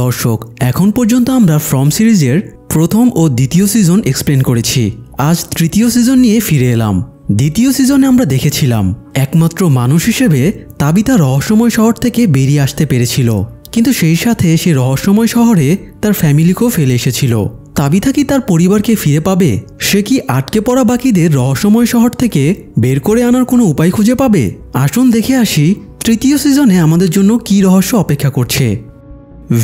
দর্শক, এখন পর্যন্ত আমরা ফ্রম সিরিজের প্রথম ও দ্বিতীয় সিজন এক্সপ্লেন করেছি। আজ তৃতীয় সিজন নিয়ে ফিরে এলাম। দ্বিতীয় সিজনে আমরা দেখেছিলাম একমাত্র মানুষ হিসেবে তাবিথা রহস্যময় শহর থেকে বেরিয়ে আসতে পেরেছিল, কিন্তু সেই সাথে সে রহস্যময় শহরে তার ফ্যামিলিকেও ফেলে এসেছিল। তাবিথা কি তার পরিবারকে ফিরে পাবে? সে কি আটকে পড়া বাকিদের রহস্যময় শহর থেকে বের করে আনার কোনো উপায় খুঁজে পাবে? আসুন দেখে আসি তৃতীয় সিজনে আমাদের জন্য কী রহস্য অপেক্ষা করছে।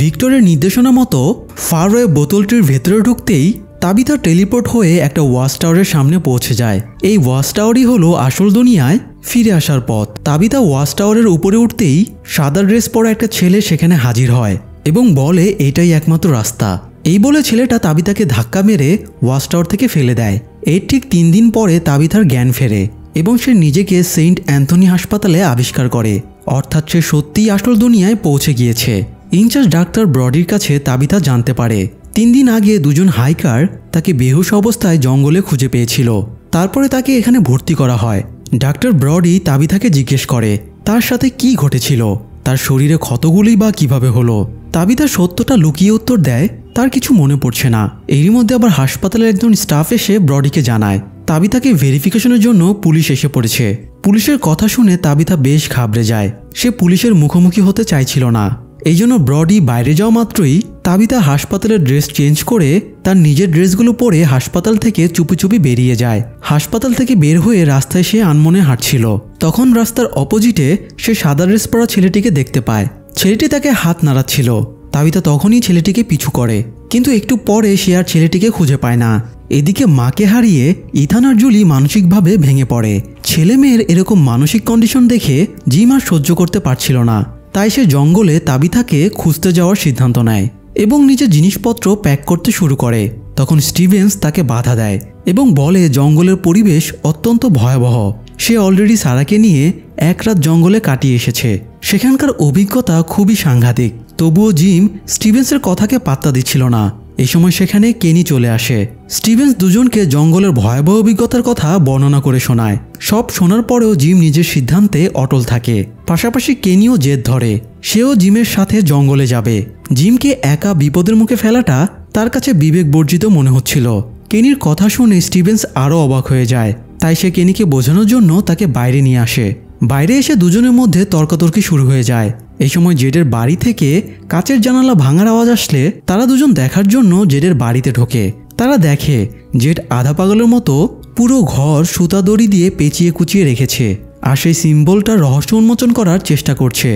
ভিক্টরের নির্দেশনা মতো ফারওয়ে বোতলটির ভেতরে ঢুকতেই তাবিথা টেলিপোর্ট হয়ে একটা ওয়াচ টাওয়ারের সামনে পৌঁছে যায়। এই ওয়াচ টাওয়ারই হলো আসল দুনিয়ায় ফিরে আসার পথ। তাবিথা ওয়াচ টাওয়ারের উপরে উঠতেই সাদা ড্রেস পরা একটা ছেলে সেখানে হাজির হয় এবং বলে এটাই একমাত্র রাস্তা। এই বলে ছেলেটা তাবিথাকে ধাক্কা মেরে ওয়াচ টাওয়ার থেকে ফেলে দেয়। এর ঠিক 3 দিন পরে তাবিথার জ্ঞান ফেরে এবং সে নিজেকে সেন্ট অ্যান্থনি হাসপাতালে আবিষ্কার করে, অর্থাৎ সে সত্যিই আসল দুনিয়ায় পৌঁছে গিয়েছে। ইনচার্জ ডাক্তার ব্রডির কাছে তাবিথা জানতে পারে 3 দিন আগে দুজন হাইকার তাকে বেহুশ অবস্থায় জঙ্গলে খুঁজে পেয়েছিল। তারপরে তাকে এখানে ভর্তি করা হয়। ডাক্তার ব্রডি তাবিথাকে জিজ্ঞেস করে তার সাথে কি ঘটেছিল, তার শরীরে ক্ষতগুলি বা কিভাবে হলো। তাবিথা সত্যটা লুকিয়ে উত্তর দেয় তার কিছু মনে পড়ছে না। এরই মধ্যে আবার হাসপাতালের একজন স্টাফ এসে ব্রডিকে জানায় তাবিথাকে ভেরিফিকেশনের জন্য পুলিশ এসে পড়েছে। পুলিশের কথা শুনে তাবিথা বেশ ঘাবড়ে যায়। সে পুলিশের মুখোমুখি হতে চাইছিল না। এই জন্য ব্রডি বাইরে যাওয়া মাত্রই তাবিথা হাসপাতালের ড্রেস চেঞ্জ করে তার নিজের ড্রেসগুলো পরে হাসপাতাল থেকে চুপি চুপি বেরিয়ে যায়। হাসপাতাল থেকে বের হয়ে রাস্তায় সে আনমনে হাঁটছিল। তখন রাস্তার অপোজিটে সে সাদা ড্রেস পরা ছেলেটিকে দেখতে পায়। ছেলেটি তাকে হাত নাড়াচ্ছিল। তাবিথা তখনই ছেলেটিকে পিছু করে, কিন্তু একটু পরে সে আর ছেলেটিকে খুঁজে পায় না। এদিকে মাকে হারিয়ে ইথান আর জুলি মানসিকভাবে ভেঙে পড়ে। ছেলে মেয়ের এরকম মানসিক কন্ডিশন দেখে জিম আর সহ্য করতে পারছিল না। তাই সে জঙ্গলে তাবিথাকে খুঁজতে যাওয়ার সিদ্ধান্ত নেয় এবং নিজের জিনিসপত্র প্যাক করতে শুরু করে। তখন স্টিভেন্স তাকে বাধা দেয় এবং বলে জঙ্গলের পরিবেশ অত্যন্ত ভয়াবহ। সে অলরেডি সারাকে নিয়ে এক রাত জঙ্গলে কাটিয়ে এসেছে। সেখানকার অভিজ্ঞতা খুবই সাংঘাতিক। তবুও জিম স্টিভেন্সের কথাকে পাত্তা দিচ্ছিল না। এই সময় সেখানে কেনি চলে আসে। স্টিভেন্স দুজনকে জঙ্গলের ভয়াবহ অভিজ্ঞতার কথা বর্ণনা করে শোনায়। সব শোনার পরেও জিম নিজের সিদ্ধান্তে অটল থাকে। পাশাপাশি কেনিও জেদ ধরে, সেও জিমের সাথে জঙ্গলে যাবে। জিমকে একা বিপদের মুখে ফেলাটা তার কাছে বিবেক বর্জিত মনে হচ্ছিল। কেনির কথা শুনে স্টিভেন্স আরও অবাক হয়ে যায়। তাই সে কেনিকে বোঝানোর জন্য তাকে বাইরে নিয়ে আসে। বাইরে এসে দুজনের মধ্যে তর্কাতর্কি শুরু হয়ে যায়। এই সময় জেডের বাড়ি থেকে কাচের জানালা ভাঙার আওয়াজ আসলে তারা দুজন দেখার জন্য জেডের বাড়িতে ঢোকে। তারা দেখে জেড আধা পাগলের মতো পুরো ঘর সুতা দড়ি দিয়ে পেঁচিয়ে কুচিয়ে রেখেছে আর সেই সিম্বলটার রহস্য উন্মোচন করার চেষ্টা করছে।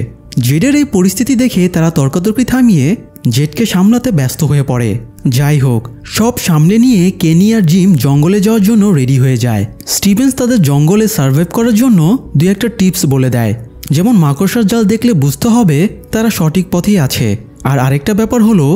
জেডের এই পরিস্থিতি দেখে তারা তর্কাতর্কি থামিয়ে জেডকে সামলাতে ব্যস্ত হয়ে পড়ে। যাই হোক, সব সামনে নিয়ে কেনি আর জিম জঙ্গলে যাওয়ার জন্য রেডি হয়ে যায়। স্টিভেন্স তাদের জঙ্গলে সার্ভাইভ করার জন্য 2-1টা টিপস বলে দেয়, যেমন মাকড়সার জাল দেখলে বুঝতে হবে তারা সঠিক পথেই আছে। আর আরেকটা ব্যাপার হলো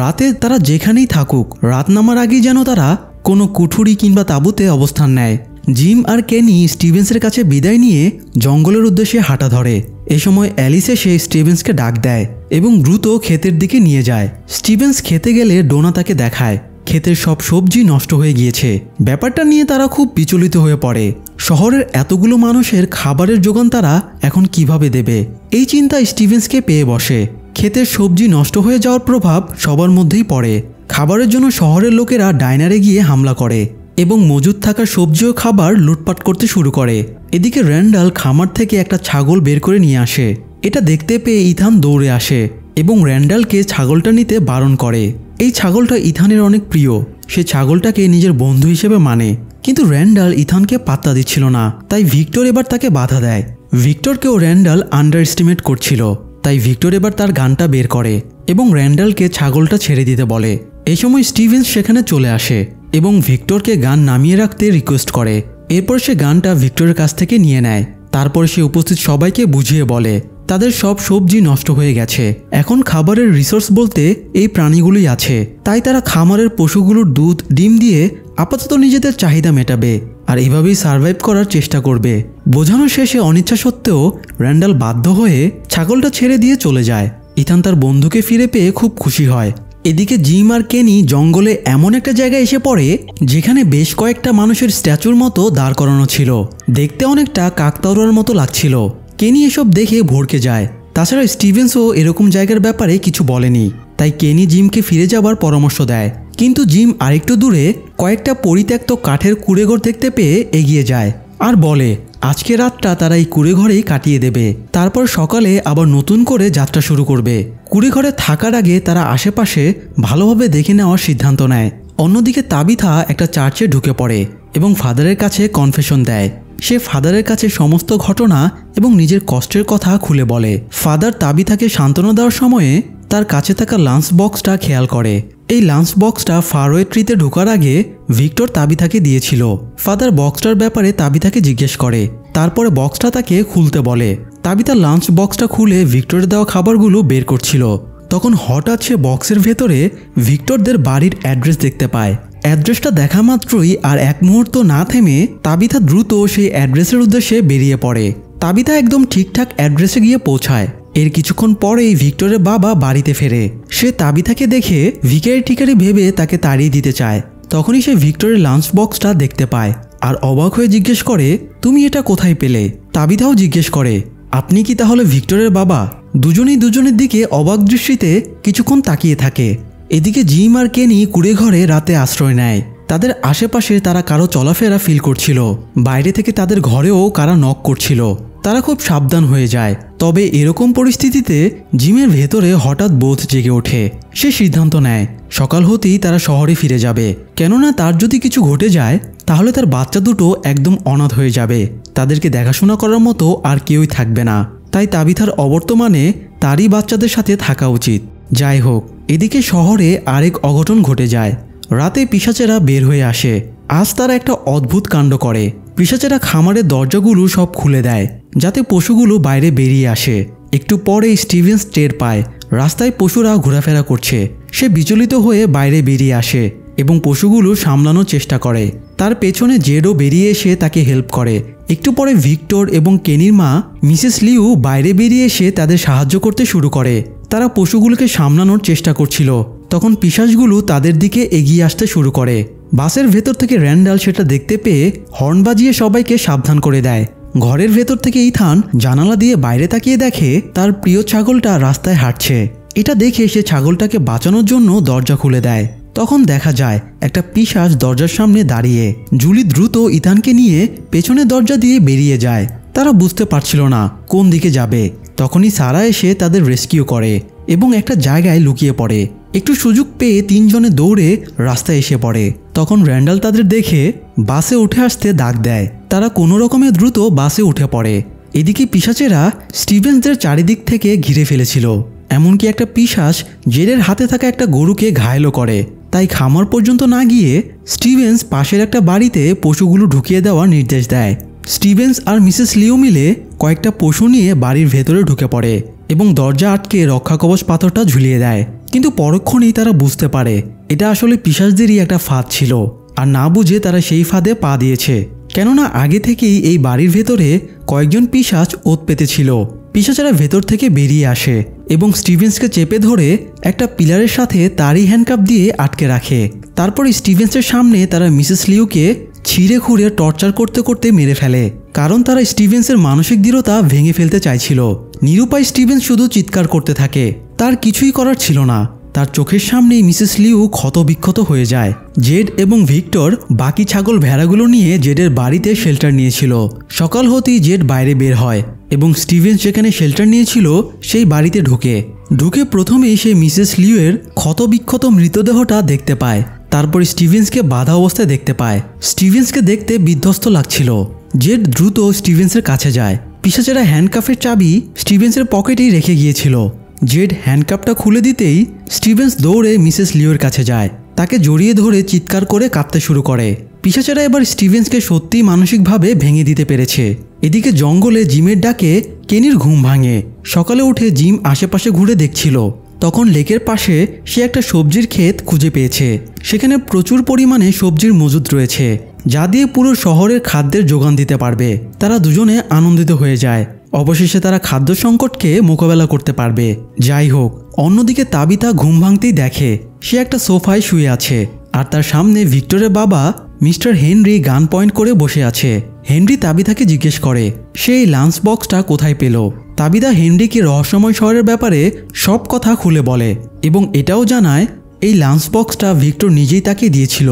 রাতে তারা যেখানেই থাকুক রাত নামার আগেই যেন তারা কোনো কুঠুরি কিংবা তাঁবুতে অবস্থান নেয়। জিম আর কেনি স্টিভেন্সের কাছে বিদায় নিয়ে জঙ্গলের উদ্দেশ্যে হাঁটা ধরে। এ সময় অ্যালিস এসে স্টিভেন্সকে ডাক দেয় এবং দ্রুত ক্ষেতের দিকে নিয়ে যায়। স্টিভেন্স খেতে গেলে ডোনা তাকে দেখায় ক্ষেতের সব সবজি নষ্ট হয়ে গিয়েছে। ব্যাপারটা নিয়ে তারা খুব বিচলিত হয়ে পড়ে। শহরের এতগুলো মানুষের খাবারের যোগান তারা এখন কিভাবে দেবে, এই চিন্তা স্টিভেন্সকে পেয়ে বসে। ক্ষেতের সবজি নষ্ট হয়ে যাওয়ার প্রভাব সবার মধ্যেই পড়ে। খাবারের জন্য শহরের লোকেরা ডাইনারে গিয়ে হামলা করে এবং মজুদ থাকা সবজি ও খাবার লুটপাট করতে শুরু করে। এদিকে র্যান্ডাল খামার থেকে একটা ছাগল বের করে নিয়ে আসে। এটা দেখতে পেয়ে ইথান দৌড়ে আসে এবং র্যান্ডালকে ছাগলটা নিতে বারণ করে। এই ছাগলটা ইথানের অনেক প্রিয়। সে ছাগলটাকে নিজের বন্ধু হিসেবে মানে, কিন্তু র্যান্ডাল ইথানকে পাত্তা দিচ্ছিল না। তাই ভিক্টর এবার তাকে বাধা দেয়। ভিক্টরকেও র্যান্ডাল আন্ডার এস্টিমেট করছিল। তাই ভিক্টর এবার তার গানটা বের করে এবং র্যান্ডালকে ছাগলটা ছেড়ে দিতে বলে। এই সময় স্টিভেন্স সেখানে চলে আসে এবং ভিক্টরকে গান নামিয়ে রাখতে রিকোয়েস্ট করে। এরপর সে গানটা ভিক্টরের কাছ থেকে নিয়ে নেয়। তারপরে সে উপস্থিত সবাইকে বুঝিয়ে বলে তাদের সব সবজি নষ্ট হয়ে গেছে। এখন খাবারের রিসোর্স বলতে এই প্রাণীগুলোই আছে। তাই তারা খামারের পশুগুলোর দুধ ডিম দিয়ে আপাতত নিজেদের চাহিদা মেটাবে আর এভাবেই সার্ভাইভ করার চেষ্টা করবে। বোঝানো শেষে অনিচ্ছা সত্ত্বেও র্যান্ডাল বাধ্য হয়ে ছাগলটা ছেড়ে দিয়ে চলে যায়। ইথান তার বন্ধুকে ফিরে পেয়ে খুব খুশি হয়। এদিকে জিম আর কেনি জঙ্গলে এমন একটা জায়গায় এসে পড়ে যেখানে বেশ কয়েকটা মানুষের স্ট্যাচুর মতো দাঁড় করানো ছিল। দেখতে অনেকটা কাকতাড়ুয়ার মতো লাগছিল। কেনি এসব দেখে ভড়কে যায়। তাছাড়া স্টিভেন্সও এরকম জায়গার ব্যাপারে কিছু বলেনি। তাই কেনি জিমকে ফিরে যাবার পরামর্শ দেয়। কিন্তু জিম আরেকটু দূরে কয়েকটা পরিত্যক্ত কাঠের কুঁড়েঘর দেখতে পেয়ে এগিয়ে যায় আর বলে আজকে রাতটা তারা এই কুঁড়েঘরেই কাটিয়ে দেবে, তারপর সকালে আবার নতুন করে যাত্রা শুরু করবে। কুঁড়েঘরে থাকার আগে তারা আশেপাশে ভালোভাবে দেখে নেওয়ার সিদ্ধান্ত নেয়। অন্যদিকে তাবিথা একটা চার্চে ঢুকে পড়ে এবং ফাদারের কাছে কনফেশন দেয়। সে ফাদারের কাছে সমস্ত ঘটনা এবং নিজের কষ্টের কথা খুলে বলে। ফাদার তাবিথাকে সান্ত্বনা দেওয়ার সময়ে তার কাছে থাকা লাঞ্চ বক্সটা খেয়াল করে। এই লাঞ্চ বক্সটা ফারওয়ে ট্রিতে ঢোকার আগে ভিক্টর তাবিথাকে দিয়েছিল। ফাদার বক্সটার ব্যাপারে তাবিথাকে জিজ্ঞেস করে, তারপরে বক্সটা তাকে খুলতে বলে। তাবিথা লাঞ্চ বক্সটা খুলে ভিক্টরের দেওয়া খাবারগুলো বের করছিল। তখন হঠাৎ সে বক্সের ভেতরে ভিক্টরদের বাড়ির অ্যাড্রেস দেখতে পায়। অ্যাড্রেসটা দেখা মাত্রই আর এক মুহূর্ত না থেমে তাবিথা দ্রুত সেই অ্যাড্রেসের উদ্দেশ্যে বেরিয়ে পড়ে। তাবিথা একদম ঠিকঠাক অ্যাড্রেসে গিয়ে পৌঁছায়। এর কিছুক্ষণ পরেই ভিক্টরের বাবা বাড়িতে ফেরে। সে তাবিথাকে দেখে ভিখারি টিকারি ভেবে তাকে তাড়িয়ে দিতে চায়। তখনই সে ভিক্টরের লাঞ্চ বক্সটা দেখতে পায় আর অবাক হয়ে জিজ্ঞেস করে, তুমি এটা কোথায় পেলে? তাবিথাও জিজ্ঞেস করে, আপনি কি তাহলে ভিক্টরের বাবা? দুজনেই দুজনের দিকে অবাক দৃষ্টিতে কিছুক্ষণ তাকিয়ে থাকে। এদিকে জিম আর কেনি কুঁড়েঘরে রাতে আশ্রয় নেয়। তাদের আশেপাশে তারা কারো চলাফেরা ফিল করছিল। বাইরে থেকে তাদের ঘরেও কারা নক করছিল। তারা খুব সাবধান হয়ে যায়। তবে এরকম পরিস্থিতিতে জিমের ভেতরে হঠাৎ বোধ জেগে ওঠে। সে সিদ্ধান্ত নেয় সকাল হতেই তারা শহরে ফিরে যাবে, কেননা তার যদি কিছু ঘটে যায় তাহলে তার বাচ্চা দুটো একদম অনাথ হয়ে যাবে। তাদেরকে দেখাশোনা করার মতো আর কেউই থাকবে না। তাই তাবিথার অবর্তমানে তারই বাচ্চাদের সাথে থাকা উচিত। যাই হোক, এদিকে শহরে আরেক অঘটন ঘটে যায়। রাতে পিশাচেরা বের হয়ে আসে। আজ তারা একটা অদ্ভুত কাণ্ড করে। পিশাচেরা খামারের দরজাগুলো সব খুলে দেয় যাতে পশুগুলো বাইরে বেরিয়ে আসে। একটু পরে স্টিভেন্স টের পায় রাস্তায় পশুরা ঘোরাফেরা করছে। সে বিচলিত হয়ে বাইরে বেরিয়ে আসে এবং পশুগুলো সামলানোর চেষ্টা করে। তার পেছনে জেডও বেরিয়ে এসে তাকে হেল্প করে। একটু পরে ভিক্টর এবং কেনির মা মিসেস লিউ বাইরে বেরিয়ে এসে তাদের সাহায্য করতে শুরু করে। তারা পশুগুলোকে সামলানোর চেষ্টা করছিল। তখন পিশাচগুলো তাদের দিকে এগিয়ে আসতে শুরু করে। বাসের ভেতর থেকে র্যান্ডাল সেটা দেখতে পেয়ে হর্ন বাজিয়ে সবাইকে সাবধান করে দেয়। ঘরের ভেতর থেকে ইথান জানালা দিয়ে বাইরে তাকিয়ে দেখে তার প্রিয় ছাগলটা রাস্তায় হাঁটছে। এটা দেখে সে ছাগলটাকে বাঁচানোর জন্য দরজা খুলে দেয়। তখন দেখা যায় একটা পিশাচ দরজার সামনে দাঁড়িয়ে। জুলি দ্রুত ইথানকে নিয়ে পেছনের দরজা দিয়ে বেরিয়ে যায়। তারা বুঝতে পারছিল না কোন দিকে যাবে। তখনই সারা এসে তাদের রেস্কিউ করে এবং একটা জায়গায় লুকিয়ে পড়ে। একটু সুযোগ পেয়ে তিনজনে দৌড়ে রাস্তায় এসে পড়ে। তখন র্যান্ডাল তাদের দেখে বাসে উঠে আসতে ডাক দেয়। তারা কোনো রকমে দ্রুত বাসে উঠে পড়ে। এদিকে পিশাচেরা স্টিভেন্সদের চারিদিক থেকে ঘিরে ফেলেছিল। এমনকি একটা পিশাচ জেডের হাতে থাকা একটা গরুকে ঘায়েলও করে। তাই খামার পর্যন্ত না গিয়ে স্টিভেন্স পাশের একটা বাড়িতে পশুগুলো ঢুকিয়ে দেওয়ার নির্দেশ দেয়। স্টিভেন্স আর মিসেস লিও মিলে কয়েকটা পশু নিয়ে বাড়ির ভেতরে ঢুকে পড়ে এবং দরজা আটকে রক্ষা কবচ পাথরটা ঝুলিয়ে দেয়। কিন্তু পরক্ষণেই তারা বুঝতে পারে এটা আসলে পিশাচদেরই একটা ফাঁদ ছিল, আর না বুঝে তারা সেই ফাঁদে পা দিয়েছে। কেননা আগে থেকেই এই বাড়ির ভেতরে কয়েকজন পিশাচ ওত পেতেছিল। পিশাচেরা ভেতর থেকে বেরিয়ে আসে এবং স্টিভেন্সকে চেপে ধরে একটা পিলারের সাথে তারই হ্যান্ডকাপ দিয়ে আটকে রাখে। তারপর স্টিভেন্সের সামনে তারা মিসেস লিউকে ছিঁড়ে খুঁড়ে টর্চার করতে করতে মেরে ফেলে, কারণ তারা স্টিভেন্সের মানসিক দৃঢ়তা ভেঙে ফেলতে চাইছিল। নিরুপায় স্টিভেন্স শুধু চিৎকার করতে থাকে। তার কিছুই করার ছিল না। তার চোখের সামনেই মিসেস লিউ ক্ষতবিক্ষত হয়ে যায়। জেড এবং ভিক্টর বাকি ছাগল ভেড়াগুলো নিয়ে জেডের বাড়িতে শেল্টার নিয়েছিল। সকাল হতেই জেড বাইরে বের হয় এবং স্টিভেন্স যেখানে শেল্টার নিয়েছিল সেই বাড়িতে ঢুকে প্রথমেই সে মিসেস লিউয়ের ক্ষতবিক্ষত মৃতদেহটা দেখতে পায়। তারপর স্টিভেন্সকে বাধা অবস্থায় দেখতে পায়। স্টিভেন্সকে দেখতে বিধ্বস্ত লাগছিল। জেড দ্রুত স্টিভেন্সের কাছে যায়। পিশাচেরা হ্যান্ডকাফের চাবি স্টিভেন্সের পকেটেই রেখে গিয়েছিল। জেড হ্যান্ডকাপটা খুলে দিতেই স্টিভেন্স দৌড়ে মিসেস লিওর কাছে যায়। তাকে জড়িয়ে ধরে চিৎকার করে কাঁদতে শুরু করে। পিশাচেরা এবার স্টিভেন্সকে সত্যিই মানসিকভাবে ভেঙে দিতে পেরেছে। এদিকে জঙ্গলে জিমের ডাকে কেনির ঘুম ভাঙে। সকালে উঠে জিম আশেপাশে ঘুরে দেখছিল। তখন লেকের পাশে সে একটা সবজির ক্ষেত খুঁজে পেয়েছে। সেখানে প্রচুর পরিমাণে সবজির মজুদ রয়েছে, যা দিয়ে পুরো শহরের খাদ্যের যোগান দিতে পারবে। তারা দুজনে আনন্দিত হয়ে যায়। অবশেষে তারা খাদ্য সংকটকে মোকাবেলা করতে পারবে। যাই হোক, অন্যদিকে তাবিথা ঘুম ভাঙতেই দেখে সে একটা সোফায় শুয়ে আছে আর তার সামনে ভিক্টরের বাবা মিস্টার হেনরি গান পয়েন্ট করে বসে আছে। হেনরি তাবিথাকে জিজ্ঞেস করে সে এই লাঞ্চ বক্সটা কোথায় পেল। তাবিথা হেনরিকে রহস্যময় শহরের ব্যাপারে সব কথা খুলে বলে এবং এটাও জানায় এই লাঞ্চ বক্সটা ভিক্টর নিজেই তাকে দিয়েছিল।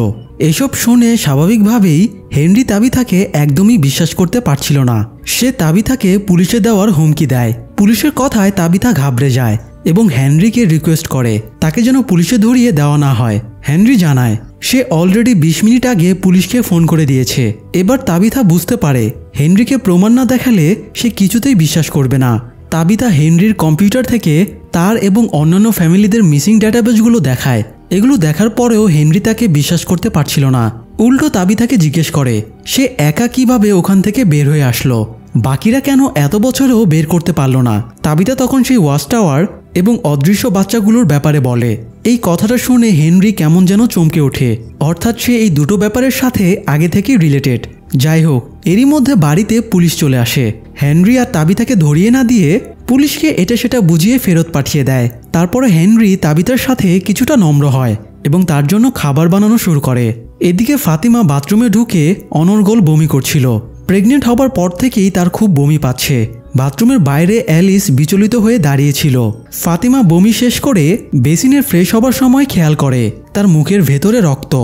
এসব শুনে স্বাভাবিকভাবেই হেনরি তাবিথাকে একদমই বিশ্বাস করতে পারছিল না। সে তাবিথাকে পুলিশে দেওয়ার হুমকি দেয়। পুলিশের কথায় তাবিথা ঘাবড়ে যায় এবং হেনরিকে রিকোয়েস্ট করে তাকে যেন পুলিশে ধরিয়ে দেওয়া না হয়। হেনরি জানায় সে অলরেডি 20 মিনিট আগে পুলিশকে ফোন করে দিয়েছে। এবার তাবিথা বুঝতে পারে হেনরিকে প্রমাণ না দেখালে সে কিছুতেই বিশ্বাস করবে না। তাবিথা হেনরির কম্পিউটার থেকে তার এবং অন্যান্য ফ্যামিলিদের মিসিং ডেটাবেসগুলো দেখায়। এগুলো দেখার পরেও হেনরি তাকে বিশ্বাস করতে পারছিল না। উল্টো তাবিথাকে জিজ্ঞেস করে সে একা কিভাবে ওখান থেকে বের হয়ে আসলো, বাকিরা কেন এত বছরেও বের করতে পারল না। তাবিথা তখন সেই ওয়াচ টাওয়ার এবং অদৃশ্য বাচ্চাগুলোর ব্যাপারে বলে। এই কথাটা শুনে হেনরি কেমন যেন চমকে ওঠে, অর্থাৎ সে এই দুটো ব্যাপারের সাথে আগে থেকেই রিলেটেড। যাই হোক, এরই মধ্যে বাড়িতে পুলিশ চলে আসে। হেনরি আর তাবিথাকে ধরিয়ে না দিয়ে পুলিশকে এটা সেটা বুঝিয়ে ফেরত পাঠিয়ে দেয়। তারপরে হেনরি তাবিথার সাথে কিছুটা নম্র হয় এবং তার জন্য খাবার বানানো শুরু করে। এদিকে ফাতিমা বাথরুমে ঢুকে অনর্গল বমি করছিল। প্রেগনেন্ট হবার পর থেকেই তার খুব বমি পাচ্ছে। বাথরুমের বাইরে অ্যালিস বিচলিত হয়ে দাঁড়িয়েছিল। ফাতিমা বমি শেষ করে বেসিনে ফ্রেশ হবার সময় খেয়াল করে তার মুখের ভেতরে রক্ত।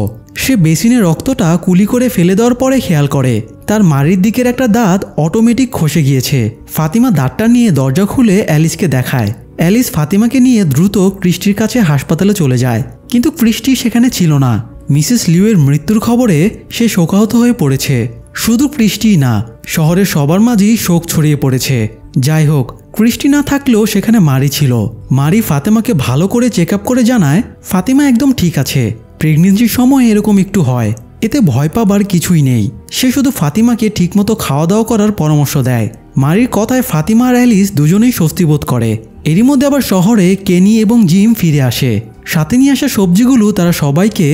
সে বেসিনে রক্তটা কুলি করে ফেলে দেওয়ার পরে খেয়াল করে তার মাড়ির দিকের একটা দাঁত অটোমেটিক খসে গিয়েছে। ফাতিমা দাঁতটা নিয়ে দরজা খুলে অ্যালিসকে দেখায়। অ্যালিস ফাতিমাকে নিয়ে দ্রুত ক্রিস্টির কাছে হাসপাতালে চলে যায়, কিন্তু ক্রিস্টি সেখানে ছিল না। মিসেস লিউয়ের মৃত্যুর খবরে সে শোকাহত হয়ে পড়েছে। শুধু ক্রিস্টিই না, শহরের সবার মাঝেই শোক ছড়িয়ে পড়েছে। যাই হোক, ক্রিস্টি না থাকলেও সেখানে মারি ছিল। মারি ফাতিমাকে ভালো করে চেক আপ করে জানায় ফাতিমা একদম ঠিক আছে। প্রেগনেন্সির সময় এরকম একটু হয়, এতে ভয় পাবার কিছুই নেই। সে শুধু ফাতিমাকে ঠিকমতো খাওয়া দাওয়া করার পরামর্শ দেয়। মারির কথায় ফাতিমা আর অ্যালিস দুজনেই স্বস্তি বোধ করে। এরই মধ্যে আবার শহরে কেনি এবং জিম ফিরে আসে। সাথে নিয়ে আসা সবজিগুলো তারা সবাইকে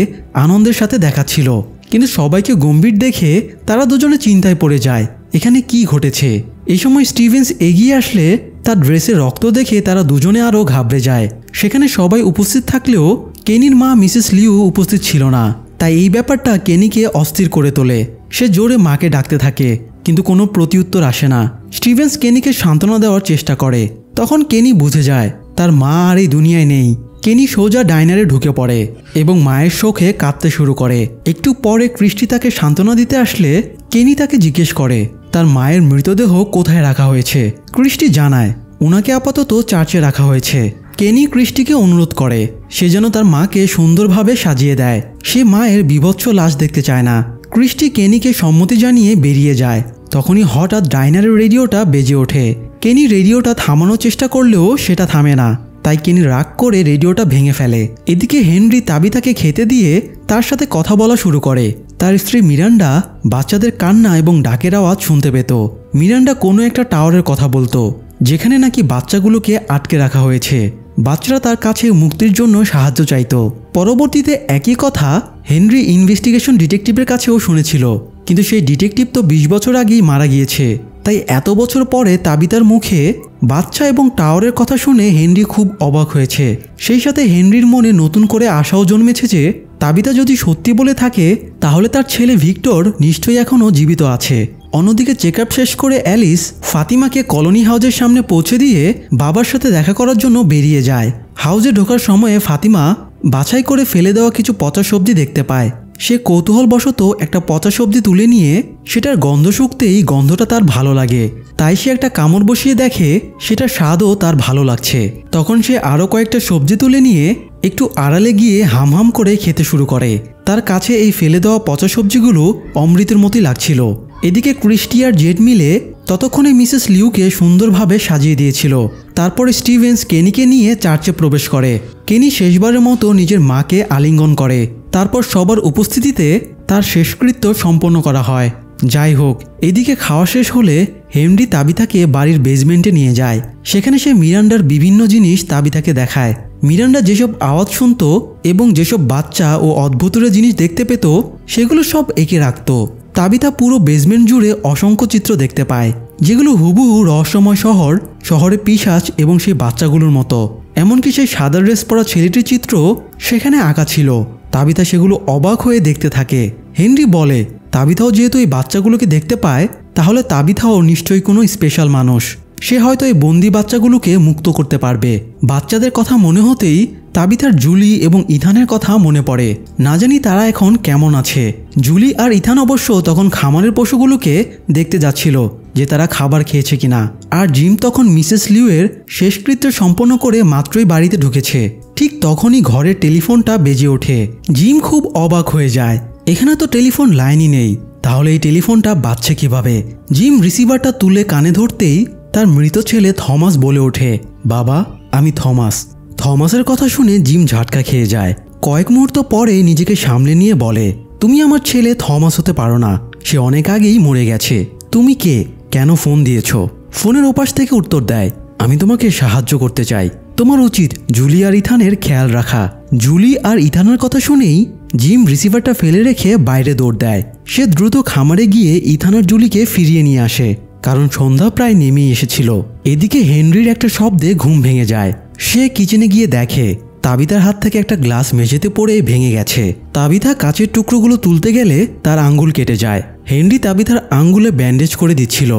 আনন্দের সাথে দেখাচ্ছিল, কিন্তু সবাইকে গম্ভীর দেখে তারা দুজনে চিন্তায় পড়ে যায় এখানে কি ঘটেছে। এই সময় স্টিভেন্স এগিয়ে আসলে তার ড্রেসে রক্ত দেখে তারা দুজনে আরও ঘাবড়ে যায়। সেখানে সবাই উপস্থিত থাকলেও কেনির মা মিসেস লিউ উপস্থিত ছিল না, তাই এই ব্যাপারটা কেনিকে অস্থির করে তোলে। সে জোরে মাকে ডাকতে থাকে, কিন্তু কোনো প্রত্যুত্তর আসে না। স্টিভেন্স কেনিকে সান্ত্বনা দেওয়ার চেষ্টা করে। তখন কেনি বুঝে যায় তার মা আর এই দুনিয়ায় নেই। কেনি সোজা ডাইনারে ঢুকে পড়ে এবং মায়ের শোকে কাঁদতে শুরু করে। একটু পরে ক্রিস্টি তাকে সান্ত্বনা দিতে আসলে কেনি তাকে জিজ্ঞেস করে তার মায়ের মৃতদেহ কোথায় রাখা হয়েছে। ক্রিস্টি জানায় ওনাকে আপাতত চার্চে রাখা হয়েছে। কেনি ক্রিস্টিকে অনুরোধ করে সে যেন তার মাকে সুন্দরভাবে সাজিয়ে দেয়। সে মায়ের বিভৎস লাশ দেখতে চায় না। ক্রিস্টি কেনিকে সম্মতি জানিয়ে বেরিয়ে যায়। তখনই হঠাৎ ডাইনারের রেডিওটা বেজে ওঠে। কেনি রেডিওটা থামানোর চেষ্টা করলেও সেটা থামে না, তাই কেনি রাগ করে রেডিওটা ভেঙে ফেলে। এদিকে হেনরি তাবিথাকে খেতে দিয়ে তার সাথে কথা বলা শুরু করে। তার স্ত্রী মিরান্ডা বাচ্চাদের কান্না এবং ডাকের আওয়াজ শুনতে পেত। মিরান্ডা কোনো একটা টাওয়ারের কথা বলতো, যেখানে নাকি বাচ্চাগুলোকে আটকে রাখা হয়েছে। বাচ্চারা তার কাছে মুক্তির জন্য সাহায্য চাইতো। পরবর্তীতে একই কথা হেনরি ইনভেস্টিগেশন ডিটেকটিভের কাছেও শুনেছিল, কিন্তু সেই ডিটেকটিভ তো 20 বছর আগেই মারা গিয়েছে। তাই এত বছর পরে তাবিতার মুখে বাচ্চা এবং টাওয়ারের কথা শুনে হেনরি খুব অবাক হয়েছে। সেই সাথে হেনরির মনে নতুন করে আশাও জন্মেছে যে তাবিতা যদি সত্যি বলে থাকে তাহলে তার ছেলে ভিক্টর নিশ্চয়ই এখনও জীবিত আছে। অন্যদিকে চেক আপ শেষ করে অ্যালিস ফাতিমাকে কলোনি হাউজের সামনে পৌঁছে দিয়ে বাবার সাথে দেখা করার জন্য বেরিয়ে যায়। হাউজে ঢোকার সময়ে ফাতিমা বাছাই করে ফেলে দেওয়া কিছু পচা সবজি দেখতে পায়। সে কৌতূহলবশত একটা পচা সবজি তুলে নিয়ে সেটার গন্ধ শুকতেই গন্ধটা তার ভালো লাগে, তাই সে একটা কামড় বসিয়ে দেখে সেটার স্বাদও তার ভালো লাগছে। তখন সে আরও কয়েকটা সবজি তুলে নিয়ে একটু আড়ালে গিয়ে হামহাম করে খেতে শুরু করে। তার কাছে এই ফেলে দেওয়া পচা সবজিগুলো অমৃতের মতোই লাগছিল। এদিকে ক্রিস্টি আর জেড মিলে ততক্ষণে মিসেস লিউকে সুন্দরভাবে সাজিয়ে দিয়েছিল। তারপরে স্টিভেন্স কেনিকে নিয়ে চার্চে প্রবেশ করে। কেনি শেষবারের মতো নিজের মাকে আলিঙ্গন করে। তারপর সবার উপস্থিতিতে তার শেষকৃত্য সম্পন্ন করা হয়। যাই হোক, এদিকে খাওয়া শেষ হলে হেনরি তাবিথাকে বাড়ির বেসমেন্টে নিয়ে যায়। সেখানে সে মিরান্ডার বিভিন্ন জিনিস তাবিথাকে দেখায়। মিরান্ডা যেসব আওয়াজ শুনত এবং যেসব বাচ্চা ও অদ্ভুতুরে জিনিস দেখতে পেত সেগুলো সব এঁকে রাখত। তাবিথা পুরো বেসমেন্ট জুড়ে অসংখ্য চিত্র দেখতে পায়, যেগুলো হুবহু রহস্যময় শহরে পিশাচ এবং সেই বাচ্চাগুলোর মতো। এমনকি সেই সাদা ড্রেস পরা ছেলেটির চিত্র সেখানে আঁকা ছিল। তাবিথা সেগুলো অবাক হয়ে দেখতে থাকে। হেনরি বলে তাবিথাও যেহেতু এই বাচ্চাগুলোকে দেখতে পায় তাহলে তাবিথাও নিশ্চয়ই কোনো স্পেশাল মানুষ। সে হয়তো এই বন্দি বাচ্চাগুলোকে মুক্ত করতে পারবে। বাচ্চাদের কথা মনে হতেই তাবিথার জুলি এবং ইথানের কথা মনে পড়ে। না জানি তারা এখন কেমন আছে। জুলি আর ইথান অবশ্য তখন খামারের পশুগুলোকে দেখতে যাচ্ছিল যে তারা খাবার খেয়েছে কিনা। আর জিম তখন মিসেস লিউয়ের শেষকৃত্য সম্পন্ন করে মাত্রই বাড়িতে ঢুকেছে। ঠিক তখনই ঘরের টেলিফোনটা বেজে ওঠে। জিম খুব অবাক হয়ে যায়, এখানে তো টেলিফোন লাইনই নেই, তাহলে এই টেলিফোনটা বাজছে কিভাবে? জিম রিসিভারটা তুলে কানে ধরতেই তার মৃত ছেলে থমাস বলে ওঠে, বাবা, আমি থমাস। থমাসের কথা শুনে জিম ঝাটকা খেয়ে যায়। কয়েক মুহূর্ত পরে নিজেকে সামলে নিয়ে বলে, তুমি আমার ছেলে থমাস হতে পারো না, সে অনেক আগেই মরে গেছে। তুমি কে? কেন ফোন দিয়েছ? ফোনের ওপাশ থেকে উত্তর দেয়, আমি তোমাকে সাহায্য করতে চাই। তোমার উচিত জুলি আর ইথানের খেয়াল রাখা। জুলি আর ইথানের কথা শুনেই জিম রিসিভারটা ফেলে রেখে বাইরে দৌড় দেয়। সে দ্রুত খামারে গিয়ে ইথান আর জুলিকে ফিরিয়ে নিয়ে আসে, কারণ সন্ধ্যা প্রায় নেমেই এসেছিল। এদিকে হেনরির একটা শব্দে ঘুম ভেঙে যায়। সে কিচেনে গিয়ে দেখে তাবিথার হাত থেকে একটা গ্লাস মেঝেতে পড়ে ভেঙে গেছে। তাবিথা কাচের টুকরোগুলো তুলতে গেলে তার আঙ্গুল কেটে যায়। হেনরি তাবিথার আঙ্গুলে ব্যান্ডেজ করে দিচ্ছিল।